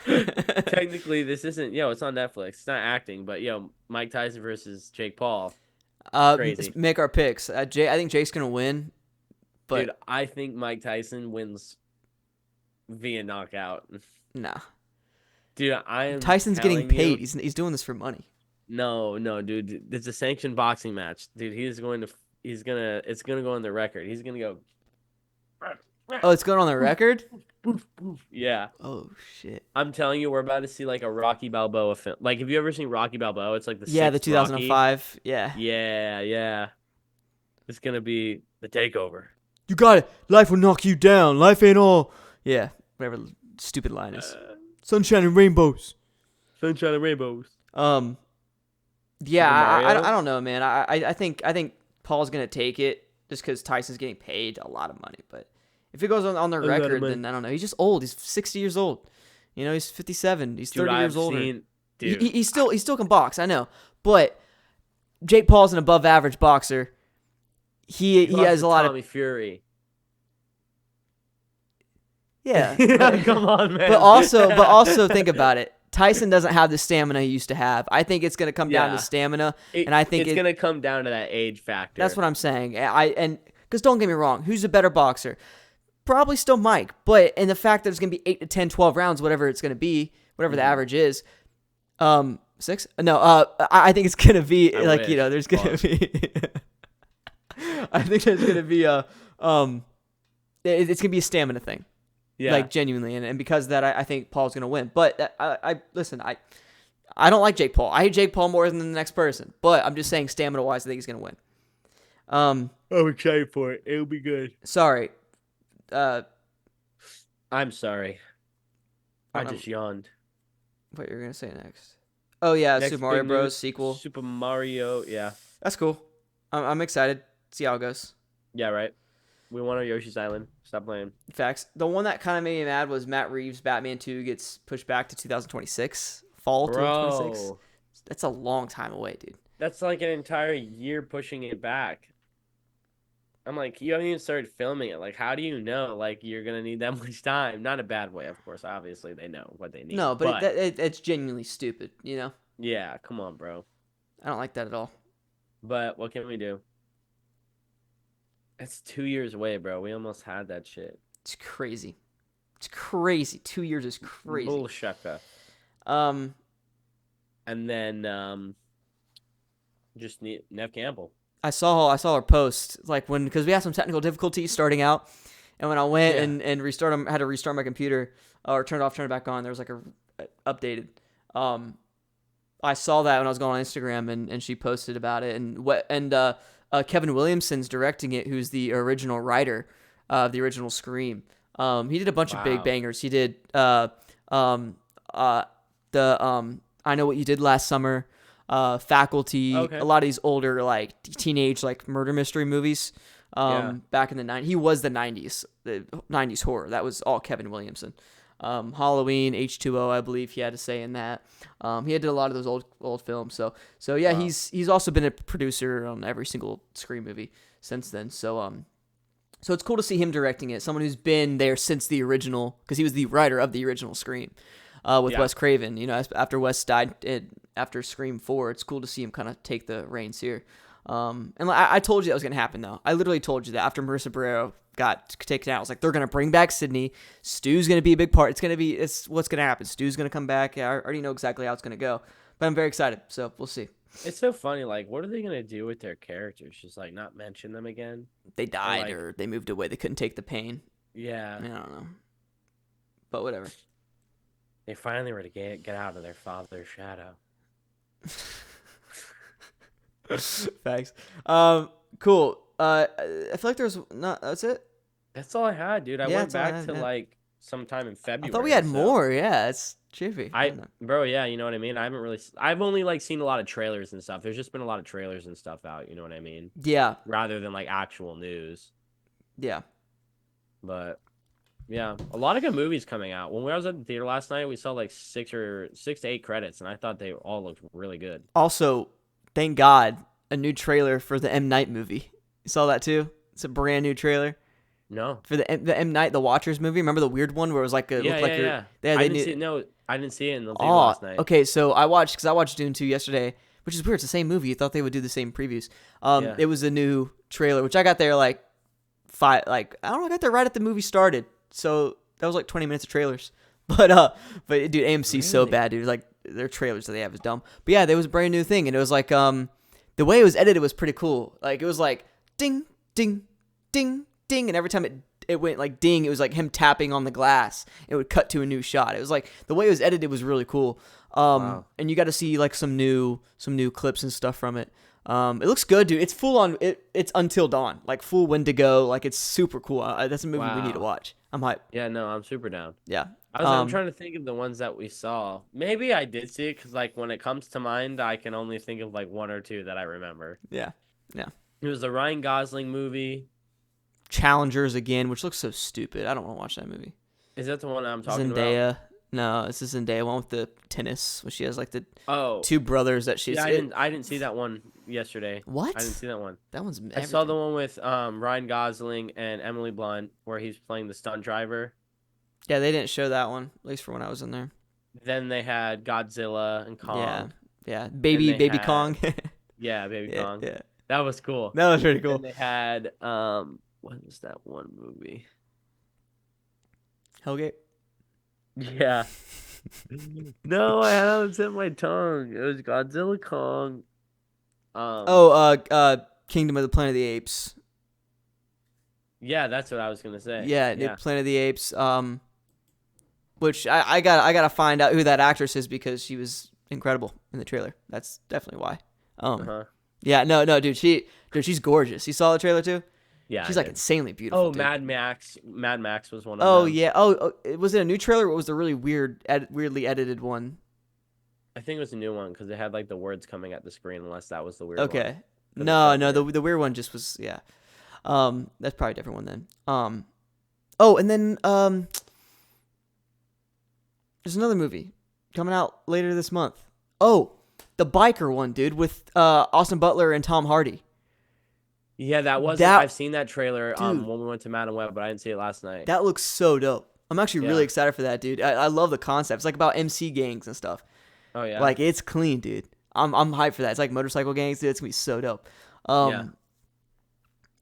Speaker 2: Technically, this isn't. It's on Netflix. It's not acting, but Mike Tyson versus Jake Paul. Crazy.
Speaker 1: Let's make our picks. I think Jake's gonna win. But
Speaker 2: dude, I think Mike Tyson wins via knockout.
Speaker 1: Nah.
Speaker 2: Dude,
Speaker 1: Tyson's getting paid. He's doing this for money.
Speaker 2: No, dude. It's a sanctioned boxing match. Dude, it's gonna go on the record. He's gonna go.
Speaker 1: Oh, it's going on the record?
Speaker 2: Yeah.
Speaker 1: Oh shit.
Speaker 2: I'm telling you, we're about to see like a Rocky Balboa film. Like, have you ever seen Rocky Balboa? It's like the
Speaker 1: 2005.
Speaker 2: Rocky.
Speaker 1: Yeah.
Speaker 2: Yeah. It's gonna be the takeover.
Speaker 1: You got it. Life will knock you down. Life ain't all. Yeah. Whatever stupid line is. Sunshine and rainbows.
Speaker 2: Sunshine and rainbows.
Speaker 1: Yeah. I don't know, man. I think Paul's gonna take it just because Tyson's getting paid a lot of money, but. If it goes on the record, then I don't know. He's just old. He's 60 years old. He's 57. He's 30 years older.
Speaker 2: Dude.
Speaker 1: He still can box, I know. But Jake Paul's an above average boxer. He has a lot
Speaker 2: Tommy Fury.
Speaker 1: Yeah.
Speaker 2: Come on, man.
Speaker 1: But also think about it. Tyson doesn't have the stamina he used to have. I think it's going to come down to stamina, and I think
Speaker 2: it's going to come down to that age factor.
Speaker 1: That's what I'm saying. Because don't get me wrong, who's a better boxer? Probably still Mike, but in the fact that it's going to be 8 to 10, 12 rounds, whatever it's going to be, whatever the average is, 6? No, I think it's going to be there's going to be. I think there's going to be it's going to be a stamina thing, like genuinely, and because of that, I think Paul's going to win. But I don't like Jake Paul. I hate Jake Paul more than the next person, but I'm just saying stamina wise, I think he's going to win.
Speaker 2: I'm excited for it. It'll be good.
Speaker 1: Sorry.
Speaker 2: I'm sorry. I just yawned.
Speaker 1: What you're gonna say next? Oh yeah,
Speaker 2: Next
Speaker 1: Super Mario
Speaker 2: big
Speaker 1: Bros.
Speaker 2: news,
Speaker 1: Sequel.
Speaker 2: Super Mario, yeah.
Speaker 1: That's cool. I'm excited. See how it goes.
Speaker 2: Yeah, right. We want our Yoshi's Island. Stop playing.
Speaker 1: Facts. The one that kind of made me mad was Matt Reeves' Batman 2 gets pushed back to 2026. Fall 2026. That's a long time away, dude.
Speaker 2: That's like an entire year pushing it back. I'm like, you haven't even started filming it. Like, how do you know, like, you're going to need that much time? Not a bad way, of course. Obviously, they know what they need.
Speaker 1: No, but it's genuinely stupid,
Speaker 2: Yeah, come on, bro.
Speaker 1: I don't like that at all.
Speaker 2: But what can we do? It's 2 years away, bro. We almost had that shit.
Speaker 1: It's crazy. It's crazy. 2 years is crazy.
Speaker 2: Bullshaka.
Speaker 1: Um,
Speaker 2: And then just Nev Campbell.
Speaker 1: I saw her post like because we had some technical difficulties starting out, and when I went and had to restart my computer or turn it off, turn it back on. There was like a updated. I saw that when I was going on Instagram, and she posted about it, and Kevin Williamson's directing it, who's the original writer of the original Scream. He did a bunch of big bangers. He did I Know What You Did Last Summer. Faculty, a lot of these older like teenage like murder mystery movies back in the 90s. He was the 90s horror. That was all Kevin Williamson. Halloween, H2O, I believe he had to say in that. He did a lot of those old films. So yeah, wow. He's also been a producer on every single Scream movie since then. So it's cool to see him directing it. Someone who's been there since the original, because he was the writer of the original Scream. With Wes Craven, after Wes died after Scream 4, it's cool to see him kind of take the reins here. And I told you that was going to happen, though. I literally told you that after Marissa Barrero got taken out, I was like, they're going to bring back Sydney. Stu's going to be a big part. It's what's going to happen. Stu's going to come back. I already know exactly how it's going to go, but I'm very excited. So we'll see.
Speaker 2: It's so funny. Like, what are they going to do with their characters? Just like not mention them again?
Speaker 1: They died or they moved away. They couldn't take the pain.
Speaker 2: Yeah.
Speaker 1: I don't know. But whatever.
Speaker 2: They finally were to get out of their father's shadow.
Speaker 1: Facts. Cool. I feel like there's not. That's it.
Speaker 2: That's all I had, dude. I went back to like sometime in February.
Speaker 1: I thought we had more. Yeah, it's trippy.
Speaker 2: Bro, yeah, you know what I mean. I've only like seen a lot of trailers and stuff. There's just been a lot of trailers and stuff out. You know what I mean?
Speaker 1: Yeah.
Speaker 2: Rather than like actual news.
Speaker 1: Yeah.
Speaker 2: But. Yeah, a lot of good movies coming out. When I was at the theater last night, we saw like 6 to 8 credits, and I thought they all looked really good.
Speaker 1: Also, thank God, a new trailer for the M. Night movie. You saw that too? It's a brand new trailer.
Speaker 2: No.
Speaker 1: For the M. Night, the Watchers movie. Remember the weird one where it was like
Speaker 2: yeah. I didn't see it in the theater last night.
Speaker 1: Okay, so I watched Dune 2 yesterday, which is weird. It's the same movie. You thought they would do the same previews. It was a new trailer, which I got there I got there right at the movie started. So that was like 20 minutes of trailers, but dude, AMC's so bad, dude. Like their trailers that they have is dumb. But yeah, there was a brand new thing, and it was like the way it was edited was pretty cool. Like it was like ding, ding, ding, ding, and every time it went like ding, it was like him tapping on the glass. It would cut to a new shot. It was like the way it was edited was really cool. Wow. And you got to see like some new clips and stuff from it. It looks good, dude. It's full on. It's Until Dawn, like full Wendigo. Like it's super cool. That's a movie we need to watch. I'm hyped.
Speaker 2: Yeah, no, I'm super down.
Speaker 1: Yeah.
Speaker 2: I'm trying to think of the ones that we saw. Maybe I did see it because, like, when it comes to mind, I can only think of like 1 or 2 that I remember.
Speaker 1: Yeah.
Speaker 2: It was the Ryan Gosling movie.
Speaker 1: Challengers again, which looks so stupid. I don't want to watch that movie.
Speaker 2: Is that the one I'm talking
Speaker 1: Zendaya.
Speaker 2: about?
Speaker 1: No, it's the Zendaya one with the tennis, where she has like the 2 brothers that she's.
Speaker 2: Yeah, I didn't see that one yesterday.
Speaker 1: What?
Speaker 2: I didn't see that one.
Speaker 1: That one's.
Speaker 2: I saw the one with Ryan Gosling and Emily Blunt, where he's playing the stunt driver.
Speaker 1: Yeah, they didn't show that one, at least for when I was in there.
Speaker 2: Then they had Godzilla and Kong.
Speaker 1: Yeah, baby Kong.
Speaker 2: Yeah, baby Kong.
Speaker 1: Yeah,
Speaker 2: that was cool.
Speaker 1: That was pretty cool.
Speaker 2: And they had what was that one movie?
Speaker 1: Hellgate.
Speaker 2: Yeah. No, I have it in my tongue. It was Godzilla, Kong.
Speaker 1: Kingdom of the Planet of the Apes.
Speaker 2: Yeah, that's what I was gonna say.
Speaker 1: Yeah. Planet of the Apes. Which I gotta find out who that actress is because she was incredible in the trailer. That's definitely why. Yeah, no, dude, she's gorgeous. You saw the trailer too?
Speaker 2: Yeah,
Speaker 1: she's like insanely beautiful.
Speaker 2: Oh,
Speaker 1: dude.
Speaker 2: Mad Max was one of them.
Speaker 1: Oh yeah. Oh, was it a new trailer or was the really weirdly edited one?
Speaker 2: I think it was a new one because it had like the words coming at the screen. Unless that was the weird
Speaker 1: one. Okay. No, the weird one just was yeah. That's probably a different one then. And then there's another movie coming out later this month. Oh, the biker one, dude, with Austin Butler and Tom Hardy.
Speaker 2: Yeah, I've seen that trailer when we went to Madam Web, but I didn't see it last night.
Speaker 1: That looks so dope. I'm actually really excited for that, dude. I love the concept. It's like about MC gangs and stuff.
Speaker 2: Oh yeah.
Speaker 1: Like it's clean, dude. I'm hyped for that. It's like motorcycle gangs, dude. It's gonna be so dope.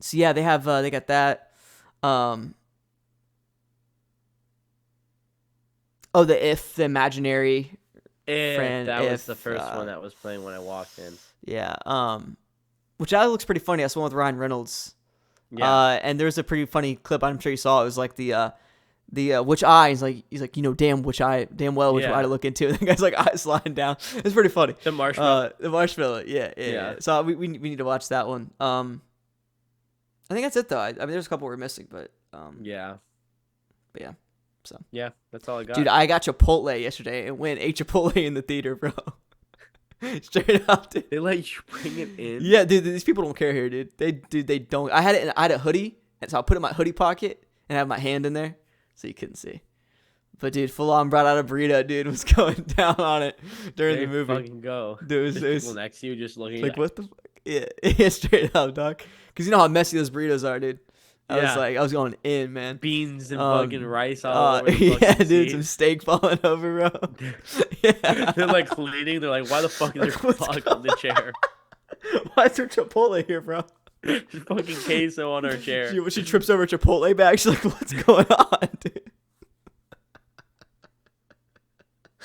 Speaker 1: So yeah, they got that. Oh, the imaginary friend.
Speaker 2: That was the first one that was playing when I walked in.
Speaker 1: Yeah. Which that looks pretty funny. I saw one with Ryan Reynolds.
Speaker 2: Yeah.
Speaker 1: And there's a pretty funny clip. I'm sure you saw. It was like the which eye. He's like damn which eye, damn well which eye to look into. And the guy's like eyes sliding down. It's pretty funny.
Speaker 2: The marshmallow.
Speaker 1: The marshmallow. Yeah. So we need to watch that one. I think that's it though. I mean, there's a couple we're missing, but
Speaker 2: yeah.
Speaker 1: But yeah. So
Speaker 2: yeah, that's all I got.
Speaker 1: Dude, I got Chipotle yesterday and ate Chipotle in the theater, bro. Straight up, dude.
Speaker 2: They let you bring it in.
Speaker 1: Yeah, dude. These people don't care here, dude. They don't. I had a hoodie, and so I put it in my hoodie pocket and have my hand in there, so you couldn't see. But dude, full on brought out a burrito, dude. Was going down on it during the movie.
Speaker 2: Fucking go.
Speaker 1: Dude, it was
Speaker 2: people next to you just looking
Speaker 1: like, what the fuck? Yeah, straight up, dog. Because you know how messy those burritos are, dude. I was going in, man.
Speaker 2: Beans and fucking rice all over the
Speaker 1: yeah, dude,
Speaker 2: seat.
Speaker 1: some steak falling over, bro. Yeah.
Speaker 2: They're like cleaning. They're like, why the fuck is there fuck on the chair?
Speaker 1: Why is there Chipotle here, bro?
Speaker 2: There's fucking queso on our chair.
Speaker 1: She trips over a Chipotle bag. She's like, what's going on, dude?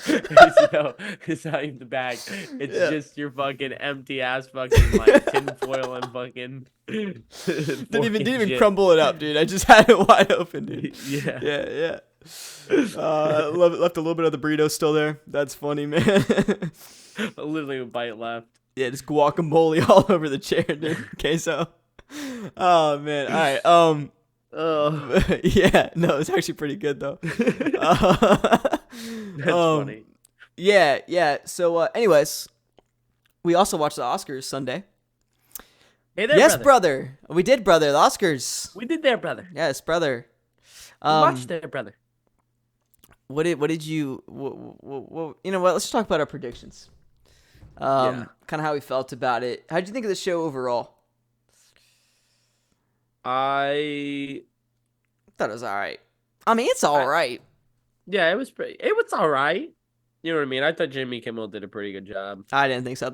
Speaker 2: It's not even the bag. It's just your fucking empty ass fucking like tinfoil and fucking
Speaker 1: didn't even crumble it up, dude. I just had it wide open, dude. Yeah. Left a little bit of the burrito still there. That's funny, man.
Speaker 2: Literally a bite left.
Speaker 1: Yeah, just guacamole all over the chair, dude. Queso. Oh man. All right. Yeah. No, it's actually pretty good though.
Speaker 2: That's funny.
Speaker 1: Yeah. So, anyways, we also watched the Oscars Sunday.
Speaker 2: Hey there,
Speaker 1: yes, brother. We did, brother. The Oscars.
Speaker 2: We did there, brother.
Speaker 1: Yes, brother.
Speaker 2: We watched there, brother.
Speaker 1: What did you? You know what? Let's talk about our predictions. Kind of how we felt about it. How did you think of the show overall?
Speaker 2: I
Speaker 1: thought it was all right. I mean, it's all right.
Speaker 2: Yeah, it was all right. You know what I mean? I thought Jimmy Kimmel did a pretty good job.
Speaker 1: I didn't think so.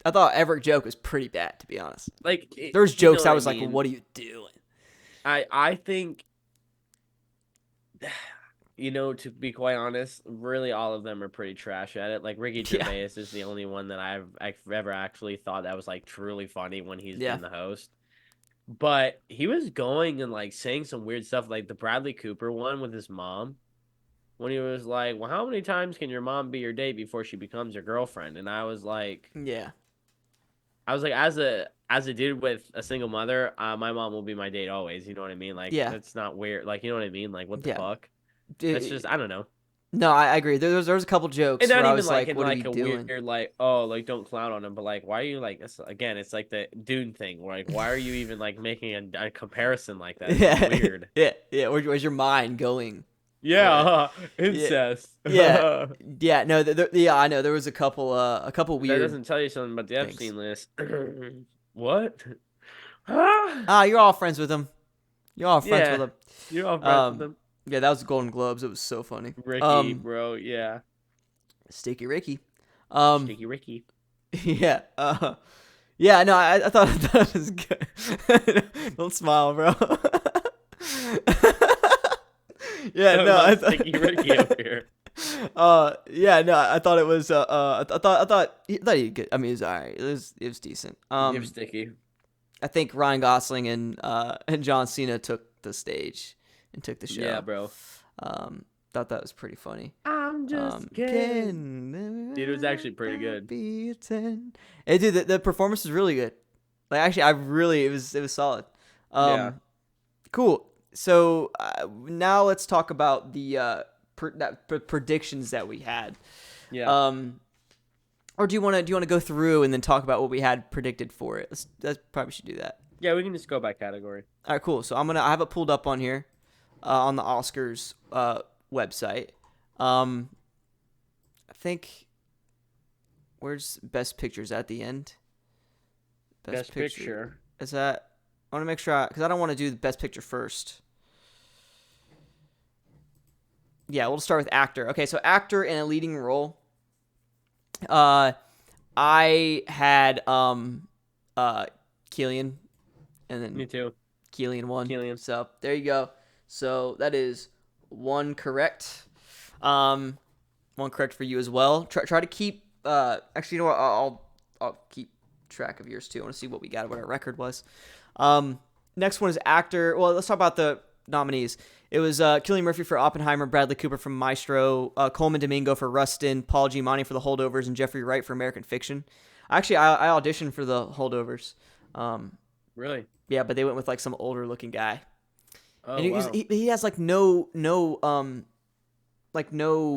Speaker 1: I thought every joke was pretty bad, to be honest.
Speaker 2: Like
Speaker 1: there's jokes I was like, well, what are you doing?
Speaker 2: I think, to be quite honest, really all of them are pretty trash at it. Like Ricky Gervais is the only one that I've ever actually thought that was like truly funny when he's been the host. But he was going and like saying some weird stuff, like the Bradley Cooper one with his mom, when he was like, "Well, how many times can your mom be your date before she becomes your girlfriend?" And I was like, as a dude with a single mother, my mom will be my date always. You know what I mean? Like, that's not weird. Like, you know what I mean? Like, what the fuck? It's just, I don't know.
Speaker 1: No, I agree. There was a couple jokes where I was like, what are you doing?
Speaker 2: Weird, like, oh, like, don't clown on him. But, like, why are you, like, it's like the Dune thing. Where, like, why are you even, like, making a comparison like that? It's weird.
Speaker 1: Yeah. Where's your mind going?
Speaker 2: Yeah, incest.
Speaker 1: Yeah. No, I know. There was a couple weird.
Speaker 2: That doesn't tell you something about the Epstein list. What?
Speaker 1: You're all friends with him. You're all friends with him.
Speaker 2: You're all friends with him.
Speaker 1: Yeah, that was the Golden Globes. It was so funny.
Speaker 2: Ricky, bro, yeah.
Speaker 1: Sticky Ricky.
Speaker 2: Sticky Ricky.
Speaker 1: Yeah. Yeah, no, I thought it was good. Don't smile, bro. Yeah, no, I
Speaker 2: Sticky Ricky up here.
Speaker 1: Yeah, no, I thought it was. I thought he did good. I mean, it was alright. It was decent.
Speaker 2: It was sticky.
Speaker 1: I think Ryan Gosling and John Cena took the stage and took the show.
Speaker 2: Yeah, bro.
Speaker 1: Thought that was pretty funny.
Speaker 2: I'm just kidding. Dude, it was actually pretty good.
Speaker 1: Hey, dude, the performance was really good. Like, actually, it was solid. Cool. So now let's talk about the predictions that we had.
Speaker 2: Yeah.
Speaker 1: Or do you want to go through and then talk about what we had predicted for it? Let's probably should do that.
Speaker 2: Yeah, we can just go by category.
Speaker 1: All right, cool. So I have it pulled up on here, on the Oscars website. I think where's Best Pictures at the end?
Speaker 2: Best Picture.
Speaker 1: Is that? I want to make sure because I don't want to do the Best Picture first. Yeah, we'll start with actor. Okay, so actor in a leading role. I had Cillian and then
Speaker 2: Me too.
Speaker 1: Keelan won.
Speaker 2: Keelan.
Speaker 1: So there you go. So that is one correct. One correct for you as well. Try to keep. Actually, you know what? I'll keep track of yours too. I want to see what we got, what our record was. Next one is actor. Well, let's talk about the nominees. It was Cillian Murphy for Oppenheimer, Bradley Cooper for Maestro, Coleman Domingo for Rustin, Paul Giamatti for The Holdovers, and Jeffrey Wright for American Fiction. Actually, I auditioned for The Holdovers.
Speaker 2: Really?
Speaker 1: Yeah, but they went with like some older looking guy.
Speaker 2: Oh,
Speaker 1: And
Speaker 2: wow.
Speaker 1: he has like no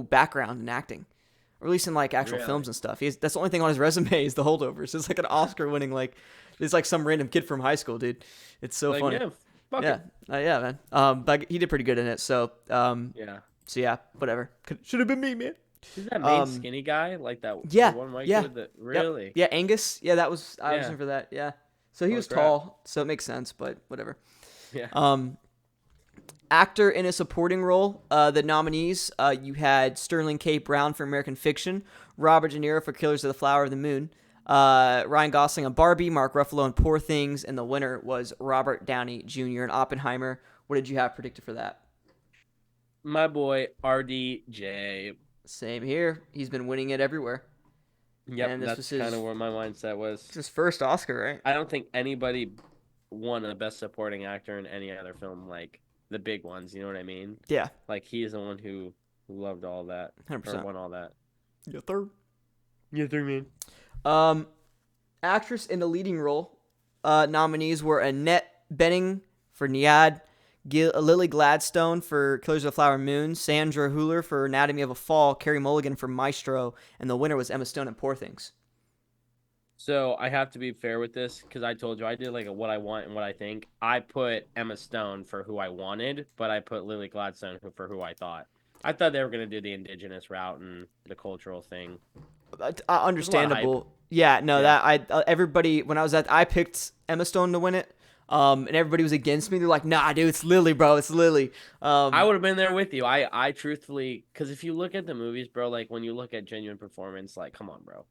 Speaker 1: background in acting, or at least in like actual
Speaker 2: Really?
Speaker 1: films and stuff. That's the only thing on his resume is The Holdovers. It's like an Oscar winning it's like some random kid from high school, dude. It's so
Speaker 2: Like,
Speaker 1: funny.
Speaker 2: yeah, fuck
Speaker 1: Yeah,
Speaker 2: it.
Speaker 1: yeah, man. But he did pretty good in it. So
Speaker 2: Yeah.
Speaker 1: so yeah, whatever. Should have been me, man.
Speaker 2: Is that main skinny guy? Like that
Speaker 1: Yeah,
Speaker 2: the one Mike
Speaker 1: yeah.
Speaker 2: with the really?
Speaker 1: Yep. Yeah, Angus. Yeah, that was I was
Speaker 2: Yeah.
Speaker 1: in for that. Yeah. So he
Speaker 2: Holy
Speaker 1: was
Speaker 2: crap.
Speaker 1: tall, so it makes sense. But whatever.
Speaker 2: Yeah.
Speaker 1: Actor in a supporting role. The nominees, you had Sterling K. Brown for American Fiction, Robert De Niro for Killers of the Flower of the Moon, Ryan Gosling on Barbie, Mark Ruffalo on Poor Things, and the winner was Robert Downey Jr. in Oppenheimer. What did you have predicted for that?
Speaker 2: My boy RDJ.
Speaker 1: Same here. He's been winning it everywhere.
Speaker 2: Yep,
Speaker 1: And this
Speaker 2: that's
Speaker 1: was his-
Speaker 2: kind of where my mindset was.
Speaker 1: It's his first Oscar, right?
Speaker 2: I don't think anybody won a Best Supporting Actor in any other film, like the big ones. You know what I mean?
Speaker 1: Yeah,
Speaker 2: Like he is the one who loved all that,
Speaker 1: 100%.
Speaker 2: or won all that.
Speaker 1: Yeah, third.
Speaker 2: Yeah, third man.
Speaker 1: Actress in a leading role. Nominees were Annette Bening for Niad, Lily Gladstone for Killers of the Flower Moon, Sandra Hüller for Anatomy of a Fall, Carey Mulligan for Maestro, and the winner was Emma Stone in Poor Things.
Speaker 2: So I have to be fair with this because I told you I did like a what I want and what I think. I put Emma Stone for who I wanted, but I put Lily Gladstone for who I thought. I thought they were gonna do the indigenous route and the cultural thing.
Speaker 1: Understandable. Yeah, no,
Speaker 2: Yeah.
Speaker 1: that everybody when I picked Emma Stone to win it. And everybody was against me. They're like, "Nah, dude, it's Lily, bro. It's Lily."
Speaker 2: I would have been there with you. I truthfully, because if you look at the movies, bro, like when you look at genuine performance, like, come on, bro.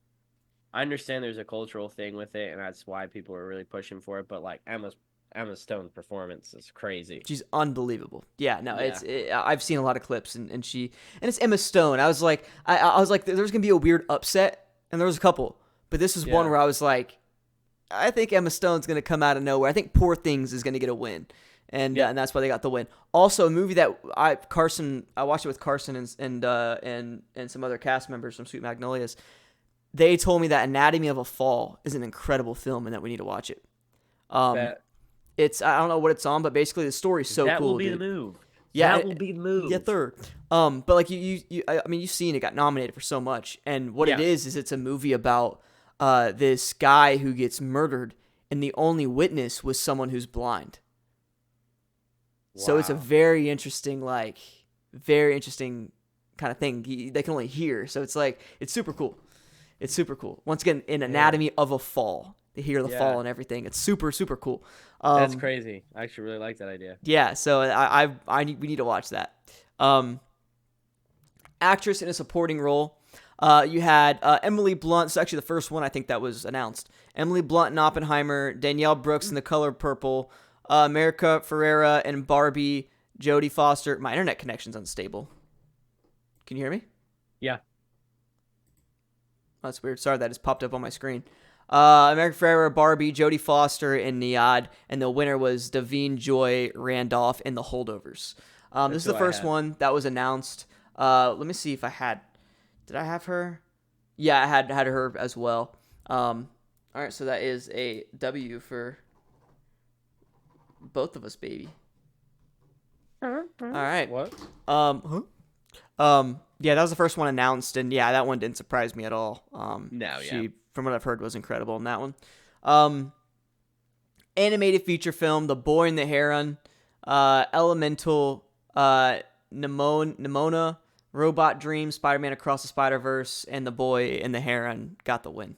Speaker 2: I understand there's a cultural thing with it, and that's why people are really pushing for it. But like Emma Stone's performance is crazy.
Speaker 1: She's unbelievable. Yeah, no,
Speaker 2: Yeah.
Speaker 1: I've seen a lot of clips, and it's Emma Stone. I was like, I was like, there's gonna be a weird upset, and there was a couple, but this is one
Speaker 2: Yeah.
Speaker 1: where I was like, I think Emma Stone's gonna come out of nowhere. I think Poor Things is gonna get a win, and
Speaker 2: Yeah.
Speaker 1: and that's why they got the win. Also, a movie that I watched it with Carson and some other cast members from Sweet Magnolias. They told me that Anatomy of a Fall is an incredible film and that we need to watch it.
Speaker 2: That
Speaker 1: I don't know what it's on, but basically the story's so
Speaker 2: that
Speaker 1: cool.
Speaker 2: will be
Speaker 1: dude.
Speaker 2: the move.
Speaker 1: Yeah,
Speaker 2: that will be the move.
Speaker 1: Yeah, third. But like I mean, you've seen it got nominated for so much, and what it
Speaker 2: Yeah.
Speaker 1: is it's a movie about this guy who gets murdered, and the only witness was someone who's blind. So it's a
Speaker 2: Wow.
Speaker 1: very interesting kind of thing. They can only hear, so it's like it's super cool. It's super cool. Once again, in Anatomy of a Fall, they hear the
Speaker 2: Yeah.
Speaker 1: fall and everything. It's super super cool.
Speaker 2: That's crazy. I actually really like that idea.
Speaker 1: Yeah, so we need to watch that. Actress in a supporting role. You had Emily Blunt. It's actually the first one I think that was announced. Emily Blunt in Oppenheimer, Danielle Brooks in The Color Purple, America Ferrera in Barbie, Jodie Foster. My internet connection's unstable. Can you hear me?
Speaker 2: Yeah.
Speaker 1: That's weird. Sorry, that just popped up on my screen. America Ferrera, Barbie, Jodie Foster, and Niad, and the winner was Davine Joy Randolph in The Holdovers. This is the
Speaker 2: who I
Speaker 1: first
Speaker 2: had.
Speaker 1: one that was announced. Let me see if I had. Did I have her? Yeah, I had her as well. All right, so that is a W for both of us, baby. All right.
Speaker 2: What?
Speaker 1: Yeah, that was the first one announced, and yeah, that one didn't surprise me at all.
Speaker 2: No,
Speaker 1: She,
Speaker 2: yeah.
Speaker 1: from what I've heard, was incredible in that one. Animated feature film: The Boy and the Heron, Elemental, Nimona, Robot Dream, Spider-Man Across the Spider-Verse, and The Boy and the Heron got the win.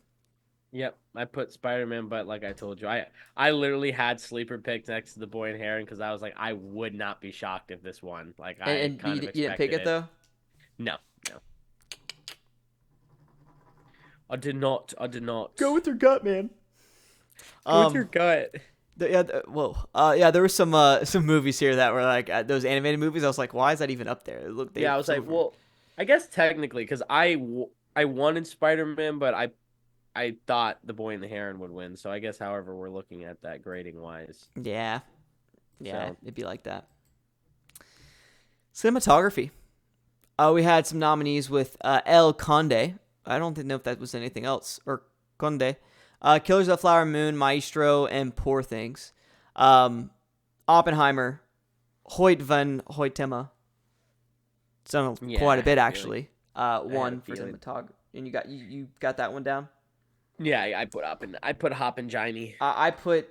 Speaker 2: Yep, I put Spider-Man, but like I told you, I literally had sleeper picked next to The Boy and Heron because I was like, I would not be shocked if this won. Like I
Speaker 1: And
Speaker 2: kind of
Speaker 1: you didn't pick
Speaker 2: expected
Speaker 1: it though.
Speaker 2: No. I did not.
Speaker 1: Go with your gut, man.
Speaker 2: Go with your gut.
Speaker 1: Yeah, there were some movies here that were like those animated movies. I was like, why is that even up there? Look,
Speaker 2: Yeah, I was like, well, I guess technically, because I wanted Spider-Man, but I thought The Boy and the Heron would win. So I guess, however, we're looking at that grading wise.
Speaker 1: yeah,
Speaker 2: So
Speaker 1: it'd be like that. Cinematography. We had some nominees with El Conde. I don't know if that was anything else. Or Conde. Killers of the Flower Moon, Maestro, and Poor Things. Oppenheimer, Hoyt van Hoytema. It's done quite a bit, actually. One for cinematography. And you got that one down?
Speaker 2: yeah, I put Hoppenheim.
Speaker 1: I put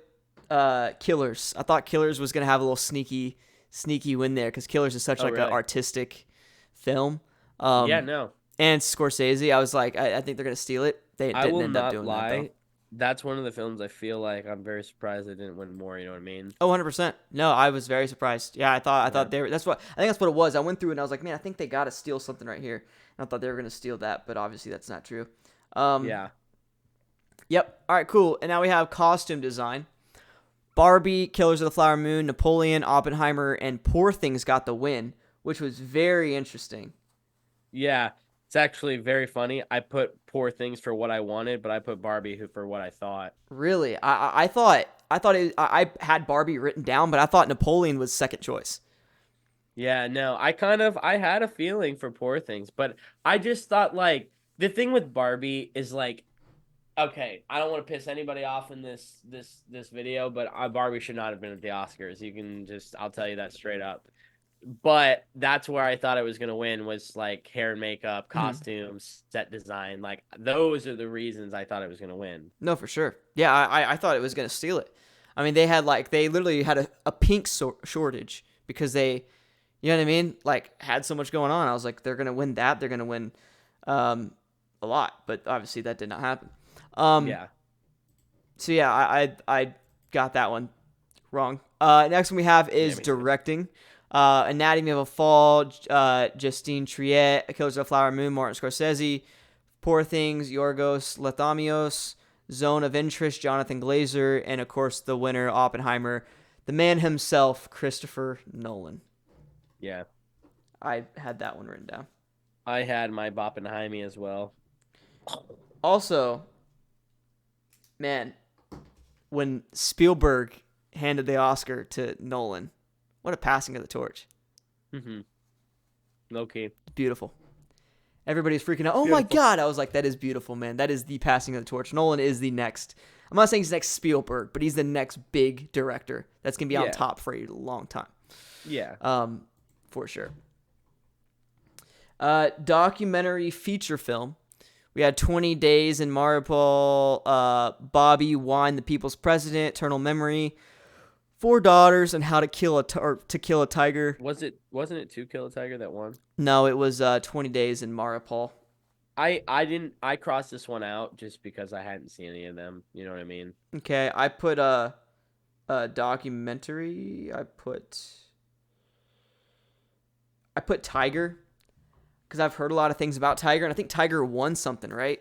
Speaker 1: Killers. I thought Killers was going to have a little sneaky win there because Killers is such
Speaker 2: really?
Speaker 1: an artistic film.
Speaker 2: Yeah, no.
Speaker 1: And Scorsese, I was like, I think they're going to steal it. They didn't end up doing that, though.
Speaker 2: That's one of the films I feel like I'm very surprised they didn't win more. You know what I mean?
Speaker 1: Oh, 100%. No, I was very surprised. Yeah, I thought they were. I think that's what it was. I went through and I was like, man, I think they got to steal something right here. And I thought they were going to steal that, but obviously that's not true.
Speaker 2: Yeah.
Speaker 1: Yep. All right, cool. And now we have costume design. Barbie, Killers of the Flower Moon, Napoleon, Oppenheimer, and Poor Things got the win, which was very interesting.
Speaker 2: Yeah. It's actually very funny. I put Poor Things for what I wanted, but I put Barbie for what I thought.
Speaker 1: Really? I thought I had Barbie written down, but I thought Napoleon was second choice.
Speaker 2: Yeah, no. I had a feeling for Poor Things, but I just thought like the thing with Barbie is like, okay, I don't want to piss anybody off in this video, but Barbie should not have been at the Oscars. I'll tell you that straight up. But that's where I thought I was going to win was like hair and makeup, costumes, set design. Like those are the reasons I thought I was going to win.
Speaker 1: No, for sure. Yeah, I thought it was going to steal it. I mean, they literally had a pink shortage because they, you know what I mean? Like had so much going on. I was like, they're going to win that. They're going to win a lot, but obviously that did not happen.
Speaker 2: Yeah.
Speaker 1: So yeah, I got that one wrong. Next one we have is directing. Anatomy of a Fall, Justine Triet, Killers of the Flower Moon, Martin Scorsese, Poor Things, Yorgos Lanthimos, Zone of Interest, Jonathan Glazer, and of course the winner, Oppenheimer, the man himself, Christopher Nolan.
Speaker 2: Yeah.
Speaker 1: I had that one written down.
Speaker 2: I had my Oppenheimer as well.
Speaker 1: Also, man, when Spielberg handed the Oscar to Nolan, what a passing of the torch.
Speaker 2: Mm-hmm. Okay.
Speaker 1: Beautiful. Everybody's freaking out. Oh my God. I was like, that is beautiful, man. That is the passing of the torch. Nolan is the next. I'm not saying he's next Spielberg, but he's the next big director that's going to be on top for a long time.
Speaker 2: Yeah.
Speaker 1: For sure. Documentary feature film. We had 20 Days in Mariupol, Bobby Wine, the People's President, Eternal Memory, Four Daughters, and How to Kill a Tiger.
Speaker 2: Wasn't it To Kill a Tiger that won?
Speaker 1: No, it was 20 Days in Mariupol.
Speaker 2: I crossed this one out just because I hadn't seen any of them. You know what I mean?
Speaker 1: Okay, I put a documentary. I put Tiger because I've heard a lot of things about Tiger, and I think Tiger won something right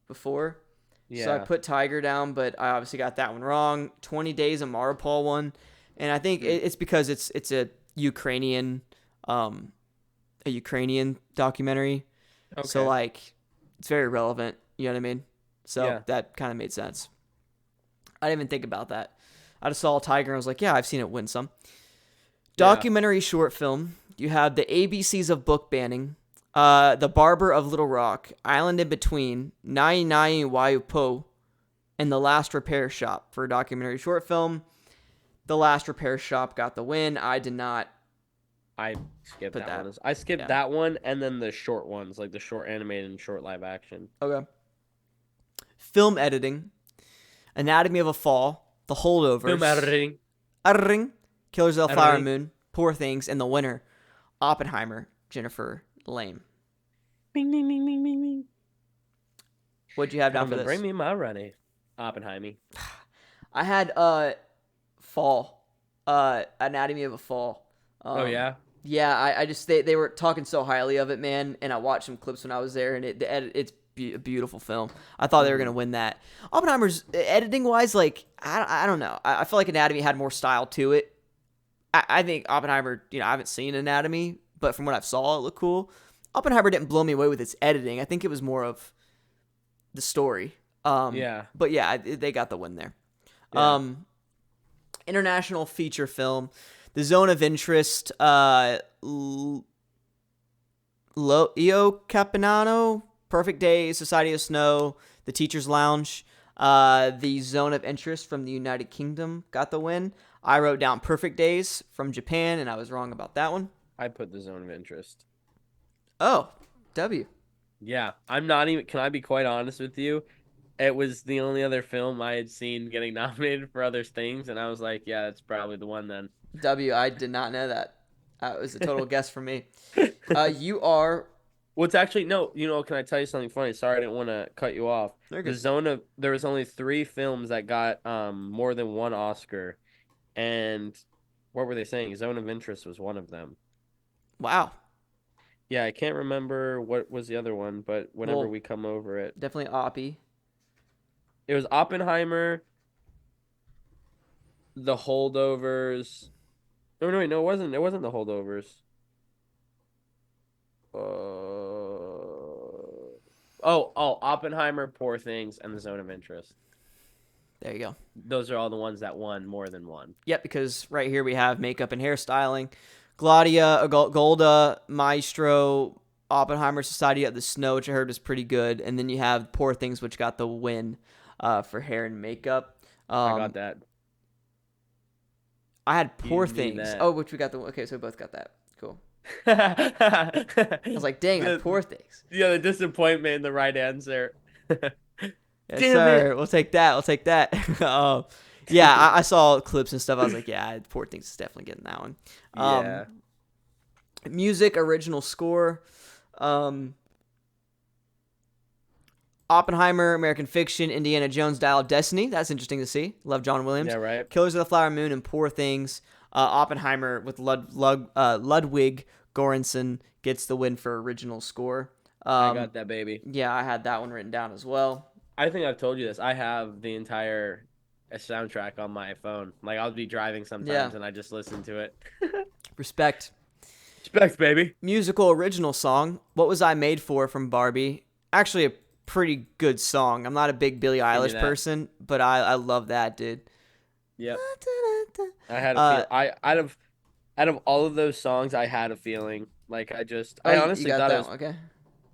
Speaker 1: before. Yeah. So I put Tiger down, but I obviously got that one wrong. 20 Days of Mariupol won, and I think it's because it's a Ukrainian documentary. Okay. So like it's very relevant. You know what I mean? So that kind of made sense. I didn't even think about that. I just saw Tiger and I was like, yeah, I've seen it win some. Documentary short film. You have the ABCs of book banning. The Barber of Little Rock, Island in Between, Nai Nai Waiupo, and The Last Repair Shop for a documentary short film. The Last Repair Shop got the win. I did not.
Speaker 2: I skipped that one. I skipped that one and then the short ones, like the short animated and short live action.
Speaker 1: Okay. Film editing, Anatomy of a Fall, The Holdovers.
Speaker 2: Film editing.
Speaker 1: Killers of the Flower Moon, Poor Things, and the winner, Oppenheimer, Jennifer Lame.
Speaker 2: Bing, bing, bing, bing, bing, bing.
Speaker 1: What'd you have down for this?
Speaker 2: Bring me my runny. Oppenheimer.
Speaker 1: I had Fall. Anatomy of a Fall.
Speaker 2: Oh yeah?
Speaker 1: Yeah, I just they were talking so highly of it, man, and I watched some clips when I was there, and it's a beautiful film. I thought they were gonna win that. Oppenheimer's editing wise, like I don't know. I feel like Anatomy had more style to it. I think Oppenheimer, I haven't seen Anatomy, but from what I saw, it looked cool. Oppenheimer didn't blow me away with its editing. I think it was more of the story.
Speaker 2: Yeah.
Speaker 1: But yeah, they got the win there.
Speaker 2: Yeah.
Speaker 1: International feature film, The Zone of Interest, Io Caponano, Perfect Days, Society of Snow, The Teacher's Lounge. The Zone of Interest from the United Kingdom got the win. I wrote down Perfect Days from Japan, and I was wrong about that one.
Speaker 2: I put The Zone of Interest.
Speaker 1: Oh, W.
Speaker 2: Yeah, I'm not even. Can I be quite honest with you? It was the only other film I had seen getting nominated for other things, and I was like, yeah, that's probably the one then.
Speaker 1: W. I did not know that. It was a total guess for me. You are.
Speaker 2: Well, it's actually no. Can I tell you something funny? Sorry, I didn't want to cut you off. There was only 3 films that got more than 1 Oscar, and what were they saying? Zone of Interest was one of them.
Speaker 1: Wow.
Speaker 2: Yeah, I can't remember what was the other one, but whenever we come over it,
Speaker 1: Definitely Oppie.
Speaker 2: it was Oppenheimer, The Holdovers. No, it wasn't. It wasn't The Holdovers. Oppenheimer, Poor Things, and The Zone of Interest.
Speaker 1: There you go.
Speaker 2: Those are all the ones that won more than one.
Speaker 1: Yep, because right here we have makeup and hairstyling. Gladia, Golda, Maestro, Oppenheimer, Society of the Snow, which I heard was pretty good. And then you have Poor Things, which got the win for hair and makeup.
Speaker 2: I got that.
Speaker 1: I had Poor Things.
Speaker 2: That.
Speaker 1: Oh, which we got the win. Okay, so we both got that. Cool. I was like, dang, I had Poor Things.
Speaker 2: Yeah, the disappointment in the right answer.
Speaker 1: Yes, sir. We'll take that. Yeah, I saw clips and stuff. I was like, yeah, Poor Things is definitely getting that one.
Speaker 2: Yeah.
Speaker 1: Music, original score. Oppenheimer, American Fiction, Indiana Jones, Dial of Destiny. That's interesting to see. Love John Williams.
Speaker 2: Yeah, right.
Speaker 1: Killers of the Flower Moon and Poor Things. Oppenheimer with Ludwig Göransson gets the win for original score.
Speaker 2: I got that, baby.
Speaker 1: Yeah, I had that one written down as well.
Speaker 2: I think I've told you this. I have the entire soundtrack on my phone. Like, I'll be driving sometimes and I just listen to it.
Speaker 1: Respect.
Speaker 2: Respect, baby.
Speaker 1: Musical original song. What Was I Made For from Barbie. Actually, a pretty good song. I'm not a big Billie Eilish person, but I love that, dude.
Speaker 2: Yep. I had a feel. Out of all of those songs, I had a feeling. Like, I honestly thought it was.
Speaker 1: Okay.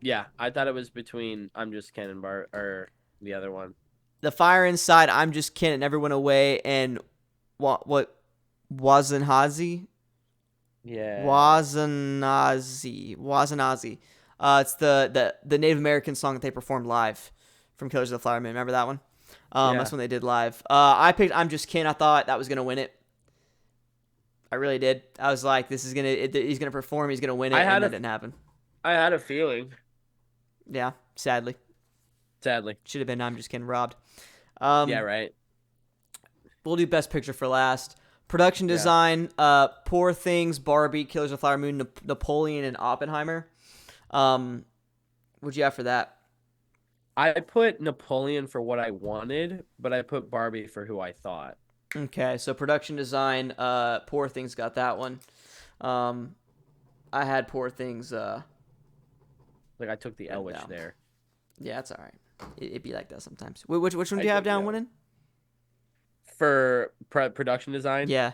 Speaker 2: Yeah, I thought it was between I'm Just Ken and or the other one.
Speaker 1: The Fire Inside, I'm Just Ken, It Never Went Away, and what Wazanazi?
Speaker 2: Yeah.
Speaker 1: Wazanazi. It's the Native American song that they performed live from Killers of the Flower Moon. Remember that one? That's when they did live. I picked I'm Just Ken. I thought that was gonna win it. I really did. I was like, he's gonna perform. He's gonna win it, and that didn't happen.
Speaker 2: I had a feeling.
Speaker 1: Yeah, sadly. Should have been I'm Just Ken robbed.
Speaker 2: Yeah, right.
Speaker 1: We'll do Best Picture for last. Production design, Poor Things, Barbie, Killers of the Flower Moon, Napoleon, and Oppenheimer. What'd you have for that?
Speaker 2: I put Napoleon for what I wanted, but I put Barbie for who I thought.
Speaker 1: Okay, so production design, Poor Things got that one. I had Poor Things.
Speaker 2: Like, I took the Elwich there.
Speaker 1: Yeah, it's all right. It'd be like that sometimes. Which one do you have down winning?
Speaker 2: For production design?
Speaker 1: Yeah.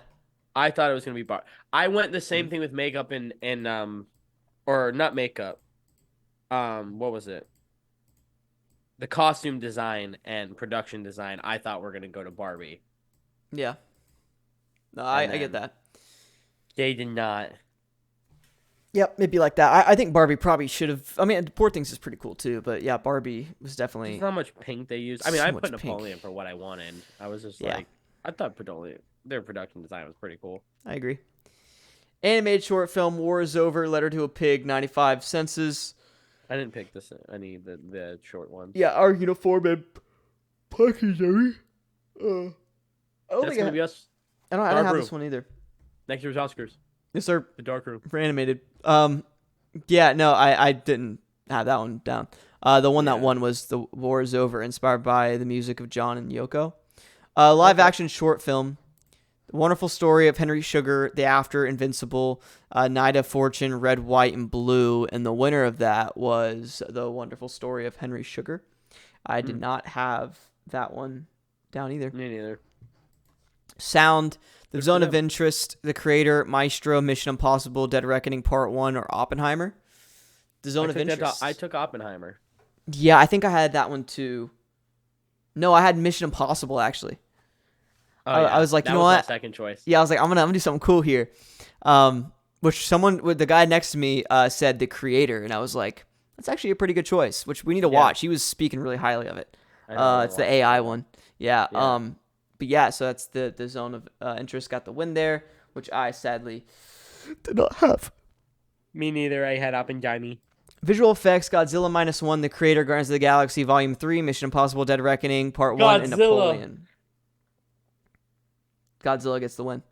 Speaker 2: I thought it was going to be I went the same thing with makeup and or not makeup. What was it? The costume design and production design, I thought were going to go to Barbie.
Speaker 1: Yeah. No, I get that.
Speaker 2: They did not.
Speaker 1: Yep, it'd be like that. I think Barbie probably should have. I mean, Poor Things is pretty cool too, but yeah, Barbie was definitely.
Speaker 2: There's not much pink they used. I mean, I put Napoleon for what I wanted. I was just like, I thought their production design was pretty cool.
Speaker 1: I agree. Animated short film War Is Over, Letter to a Pig, 95 Senses.
Speaker 2: I didn't pick any of the short ones.
Speaker 1: Yeah, Our Uniform and Puckleberry.
Speaker 2: That's gonna be us.
Speaker 1: I don't have this one either.
Speaker 2: Next year's Oscars.
Speaker 1: Yes, sir.
Speaker 2: The Dark Room
Speaker 1: for animated. Yeah, no, I didn't have that one down. The one that
Speaker 2: Yeah.
Speaker 1: won was The War Is Over, inspired by the music of John and Yoko. Live action short film. The Wonderful Story of Henry Sugar, The After, Invincible, Night of Fortune, Red, White, and Blue. And the winner of that was The Wonderful Story of Henry Sugar. I did not have that one down either.
Speaker 2: Me neither.
Speaker 1: Sound, The
Speaker 2: Good
Speaker 1: Zone
Speaker 2: for
Speaker 1: of
Speaker 2: them.
Speaker 1: Interest, The Creator, Maestro, Mission Impossible, Dead Reckoning Part 1, or Oppenheimer. The Zone of Interest.
Speaker 2: I took Oppenheimer.
Speaker 1: Yeah, I think I had that one too. No, I had Mission Impossible actually.
Speaker 2: Oh,
Speaker 1: I was like,
Speaker 2: that
Speaker 1: you know
Speaker 2: was my
Speaker 1: what?
Speaker 2: second choice.
Speaker 1: Yeah, I was like, I'm gonna do something cool here. The guy next to me said The Creator, and I was like, that's actually a pretty good choice, which we need to
Speaker 2: Yeah.
Speaker 1: watch. He was speaking really highly of it.
Speaker 2: I know, I
Speaker 1: It's the
Speaker 2: watched
Speaker 1: AI
Speaker 2: it.
Speaker 1: one. Yeah.
Speaker 2: Yeah.
Speaker 1: But yeah, so that's the Zone of Interest got the win there, which I sadly did not have.
Speaker 2: Me neither. I had Oppenheimer.
Speaker 1: Visual effects: Godzilla -1, The Creator, Guardians of the Galaxy Volume 3, Mission Impossible: Dead Reckoning Part 1, and
Speaker 2: Godzilla.
Speaker 1: Napoleon. Godzilla gets the win.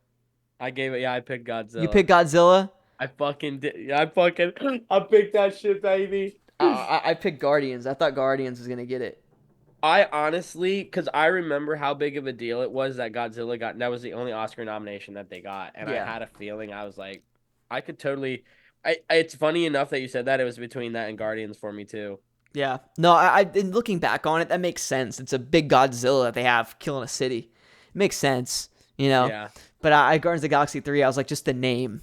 Speaker 2: I picked Godzilla.
Speaker 1: You picked Godzilla.
Speaker 2: I fucking did. I picked that shit, baby.
Speaker 1: I picked Guardians. I thought Guardians was gonna get it.
Speaker 2: I honestly, because I remember how big of a deal it was that Godzilla got. That was the only Oscar nomination that they got, and
Speaker 1: Yeah.
Speaker 2: I had a feeling I was like, I could totally. It's funny enough that you said that. It was between that and Guardians for me too.
Speaker 1: Yeah. No, in looking back on it, that makes sense. It's a big Godzilla that they have killing a city. It makes sense, you know.
Speaker 2: Yeah.
Speaker 1: But I Guardians of the Galaxy 3, I was like, just the name.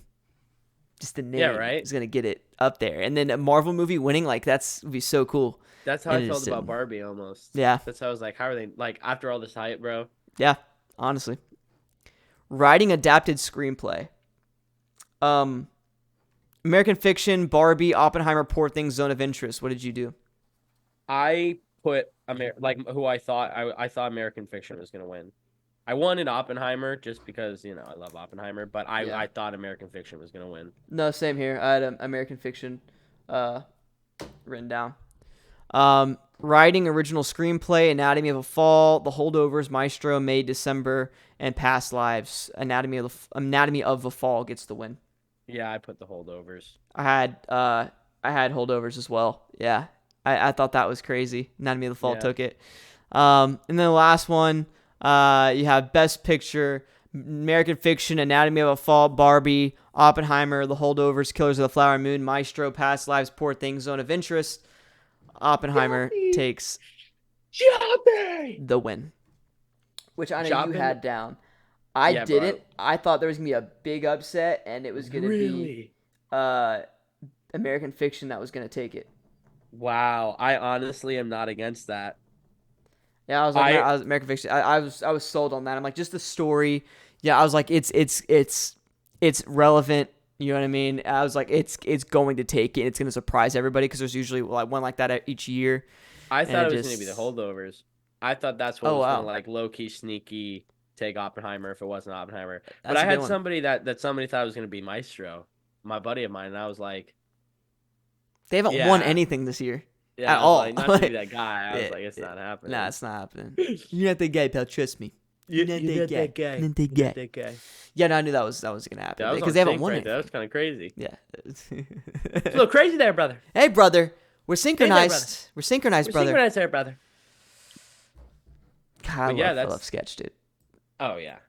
Speaker 2: Yeah, right?
Speaker 1: Is gonna get it up there. And then a Marvel movie winning, like would be so cool.
Speaker 2: That's how
Speaker 1: And
Speaker 2: I
Speaker 1: it
Speaker 2: felt
Speaker 1: just
Speaker 2: about
Speaker 1: didn't.
Speaker 2: Barbie almost.
Speaker 1: Yeah.
Speaker 2: That's how I was like, how are they like after all this hype, bro?
Speaker 1: Yeah, honestly. Writing adapted screenplay. American Fiction, Barbie, Oppenheimer, Poor Things, Zone of Interest. What did you do?
Speaker 2: I put who I thought I thought American Fiction was gonna win. I wanted Oppenheimer just because I love Oppenheimer, but I thought American Fiction was gonna win.
Speaker 1: No, same here. I had American Fiction written down. Writing original screenplay, Anatomy of a Fall, The Holdovers, Maestro, May, December, and Past Lives. Anatomy of a Fall gets the win.
Speaker 2: Yeah, I put The Holdovers.
Speaker 1: I had Holdovers as well. Yeah, I thought that was crazy. Anatomy of the Fall took it. And then the last one, you have Best Picture, American Fiction, Anatomy of a Fall, Barbie, Oppenheimer, The Holdovers, Killers of the Flower Moon, Maestro, Past Lives, Poor Things, Zone of Interest. Oppenheimer takes the win, which I know you had down. I didn't.
Speaker 2: Bro.
Speaker 1: I thought there was going to be a big upset, and it was going to be American Fiction that was going to take it.
Speaker 2: Wow, I honestly am not against that.
Speaker 1: Yeah, I was American Fiction. I was sold on that. I'm like, just the story. Yeah, I was like, it's relevant. You know what I mean? I was like, it's going to take it. It's going to surprise everybody because there's usually one like that each year.
Speaker 2: I thought it was going to be The Holdovers. I thought that's what was going to like low key sneaky take Oppenheimer if it wasn't Oppenheimer. But I had somebody that somebody thought was going to be Maestro, my buddy of mine, and I was like,
Speaker 1: they haven't won anything this year.
Speaker 2: Yeah,
Speaker 1: at all.
Speaker 2: Like, not to be that guy. I was like, it's not happening.
Speaker 1: Nah, it's not happening. You're not that guy, pal. Trust me.
Speaker 2: You're not that guy.
Speaker 1: You're not that guy. Yeah, no, I knew that was gonna happen because they haven't won it.
Speaker 2: That was kind of crazy.
Speaker 1: Yeah.
Speaker 2: It's a little crazy there, brother.
Speaker 1: Hey, brother. We're synchronized.
Speaker 2: brother.
Speaker 1: We're synchronized, brother.
Speaker 2: Synchronized there, brother.
Speaker 1: God, I love Sketch, dude.
Speaker 2: Oh yeah.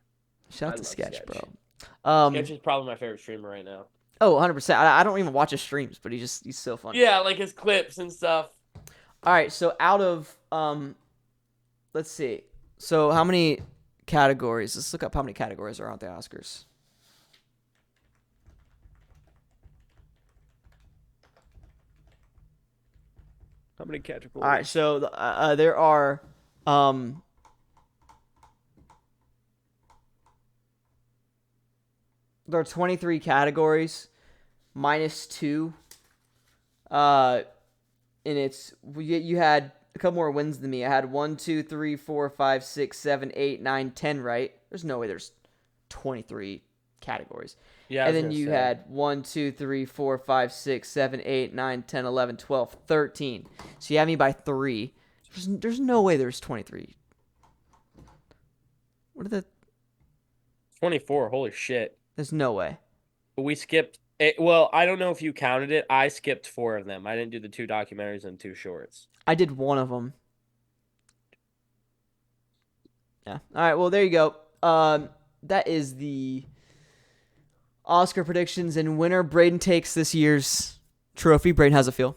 Speaker 1: Shout out to Sketch, bro.
Speaker 2: Sketch is probably my favorite streamer right now.
Speaker 1: Oh, 100%. I don't even watch his streams, but he's so funny.
Speaker 2: Yeah, like his clips and stuff.
Speaker 1: All right, so out of let's see. So how many categories? Let's look up how many categories are on the Oscars.
Speaker 2: How many categories?
Speaker 1: All right, so there are there are 23 categories minus 2. And you had a couple more wins than me. I had 1, 2, 3, 4, 5, 6, 7, 8, 9, 10 right. There's no way there's 23 categories.
Speaker 2: Yeah.
Speaker 1: And then you had 1, 2, 3, 4, 5, 6, 7, 8, 9, 10, 11, 12, 13. So you have me by 3. There's no way there's 23. What are the
Speaker 2: 24? Holy shit.
Speaker 1: There's no way.
Speaker 2: We skipped Well, I don't know if you counted it. I skipped 4 of them. I didn't do the 2 documentaries and 2 shorts.
Speaker 1: I did one of them. Yeah. All right. Well, there you go. That is the Oscar predictions, and winner Brayden takes this year's trophy. Brayden, how's it feel?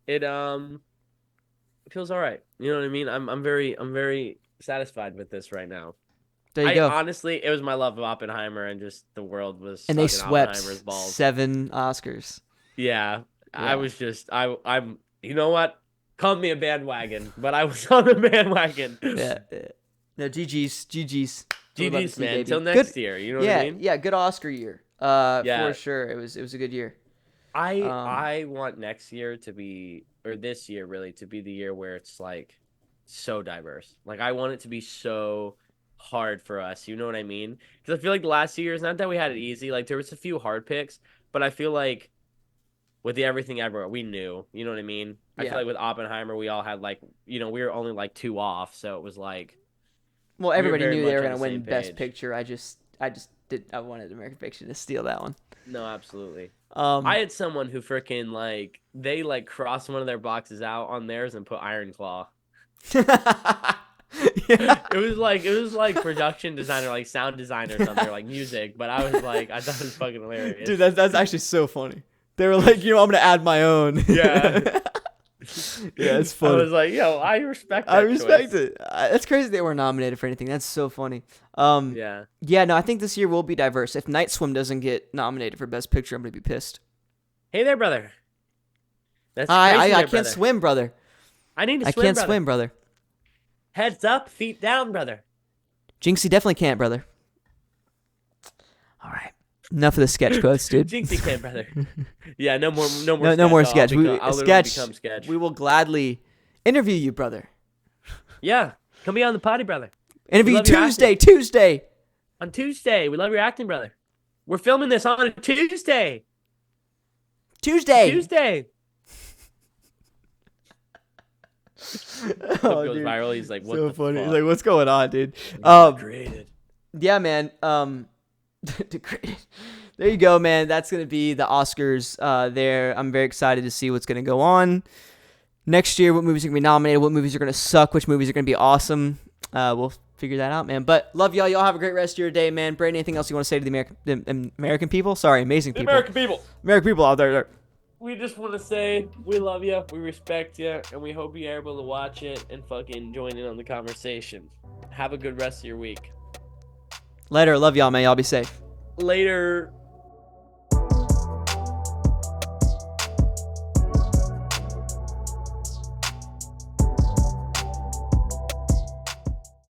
Speaker 2: It feels all right. You know what I mean? I'm very satisfied with this right now.
Speaker 1: There you go.
Speaker 2: Honestly, it was my love of Oppenheimer, and just the world was
Speaker 1: And they
Speaker 2: stuck in
Speaker 1: swept
Speaker 2: Oppenheimer's balls.
Speaker 1: 7 Oscars.
Speaker 2: Yeah, I was just I'm you know what? Call me a bandwagon, but I was on the bandwagon.
Speaker 1: Yeah. No, GG's.
Speaker 2: GG's, man.
Speaker 1: Until
Speaker 2: Till next year. You know what I mean?
Speaker 1: Yeah, good Oscar year.
Speaker 2: Yeah.
Speaker 1: For sure. It was a good year.
Speaker 2: I want next year to be, or this year really, to be the year where it's like so diverse. Like I want it to be so hard for us. You know what I mean? Because I feel like the last 2 years, not that we had it easy. Like there was a few hard picks, but I feel like with the Everything Everywhere, we knew. You know what I mean? I
Speaker 1: Yeah.
Speaker 2: feel like with Oppenheimer, we all had like, we were only like 2 off, so it was like.
Speaker 1: Well, everybody
Speaker 2: very
Speaker 1: knew they
Speaker 2: much
Speaker 1: were
Speaker 2: on
Speaker 1: going
Speaker 2: the
Speaker 1: to win
Speaker 2: same
Speaker 1: Best
Speaker 2: page.
Speaker 1: Picture. I wanted American Fiction to steal that one.
Speaker 2: No, absolutely.
Speaker 1: I
Speaker 2: I had someone who freaking like they like crossed one of their boxes out on theirs and put Iron Claw. It was like production designer, like sound designer or something, or like music. But I was like, I thought it was fucking hilarious.
Speaker 1: Dude, that's actually so funny. They were like, I'm gonna add my own.
Speaker 2: Yeah.
Speaker 1: Yeah, it's funny.
Speaker 2: I was like, yo, I respect that
Speaker 1: I respect
Speaker 2: choice.
Speaker 1: it. That's crazy they were nominated for anything. That's so funny.
Speaker 2: Yeah.
Speaker 1: Yeah, no, I think this year will be diverse. If Night Swim doesn't get nominated for Best Picture, I'm gonna be pissed.
Speaker 2: Hey there, brother. That's
Speaker 1: I
Speaker 2: crazy there,
Speaker 1: can't
Speaker 2: brother.
Speaker 1: swim, brother.
Speaker 2: I need to
Speaker 1: I
Speaker 2: swim,
Speaker 1: can't
Speaker 2: brother.
Speaker 1: swim, brother.
Speaker 2: Heads up, feet down, brother.
Speaker 1: Jinxie definitely can't, brother. All right. Enough of the sketch quotes, dude.
Speaker 2: Jinxie can, brother. Yeah, no more
Speaker 1: No more sketch.
Speaker 2: I'll literally
Speaker 1: Sketch.
Speaker 2: become sketch.
Speaker 1: We will gladly interview you, brother.
Speaker 2: Yeah, come be on the potty, brother.
Speaker 1: Interview
Speaker 2: love your
Speaker 1: Tuesday.
Speaker 2: On Tuesday, we love your acting, brother. We're filming this on a Tuesday.
Speaker 1: Tuesday.
Speaker 2: Clip
Speaker 1: Oh,
Speaker 2: goes
Speaker 1: dude.
Speaker 2: viral. He's like, what
Speaker 1: So
Speaker 2: the
Speaker 1: funny.
Speaker 2: fuck?
Speaker 1: He's like, what's going on, dude?
Speaker 2: Degraded.
Speaker 1: Yeah, man. Degraded. There you go, man. That's gonna be the Oscars. There. I'm very excited to see what's gonna go on next year. What movies are gonna be nominated? What movies are gonna suck? Which movies are gonna be awesome? We'll figure that out, man. But love y'all. Y'all have a great rest of your day, man. Brayden, anything else you want to say to the American people? Sorry, amazing people.
Speaker 2: American people.
Speaker 1: American people out there.
Speaker 2: We just want to say we love you, we respect you, and we hope you're able to watch it and fucking join in on the conversation. Have a good rest of your week.
Speaker 1: Later. Love y'all, man. Y'all be safe.
Speaker 2: Later.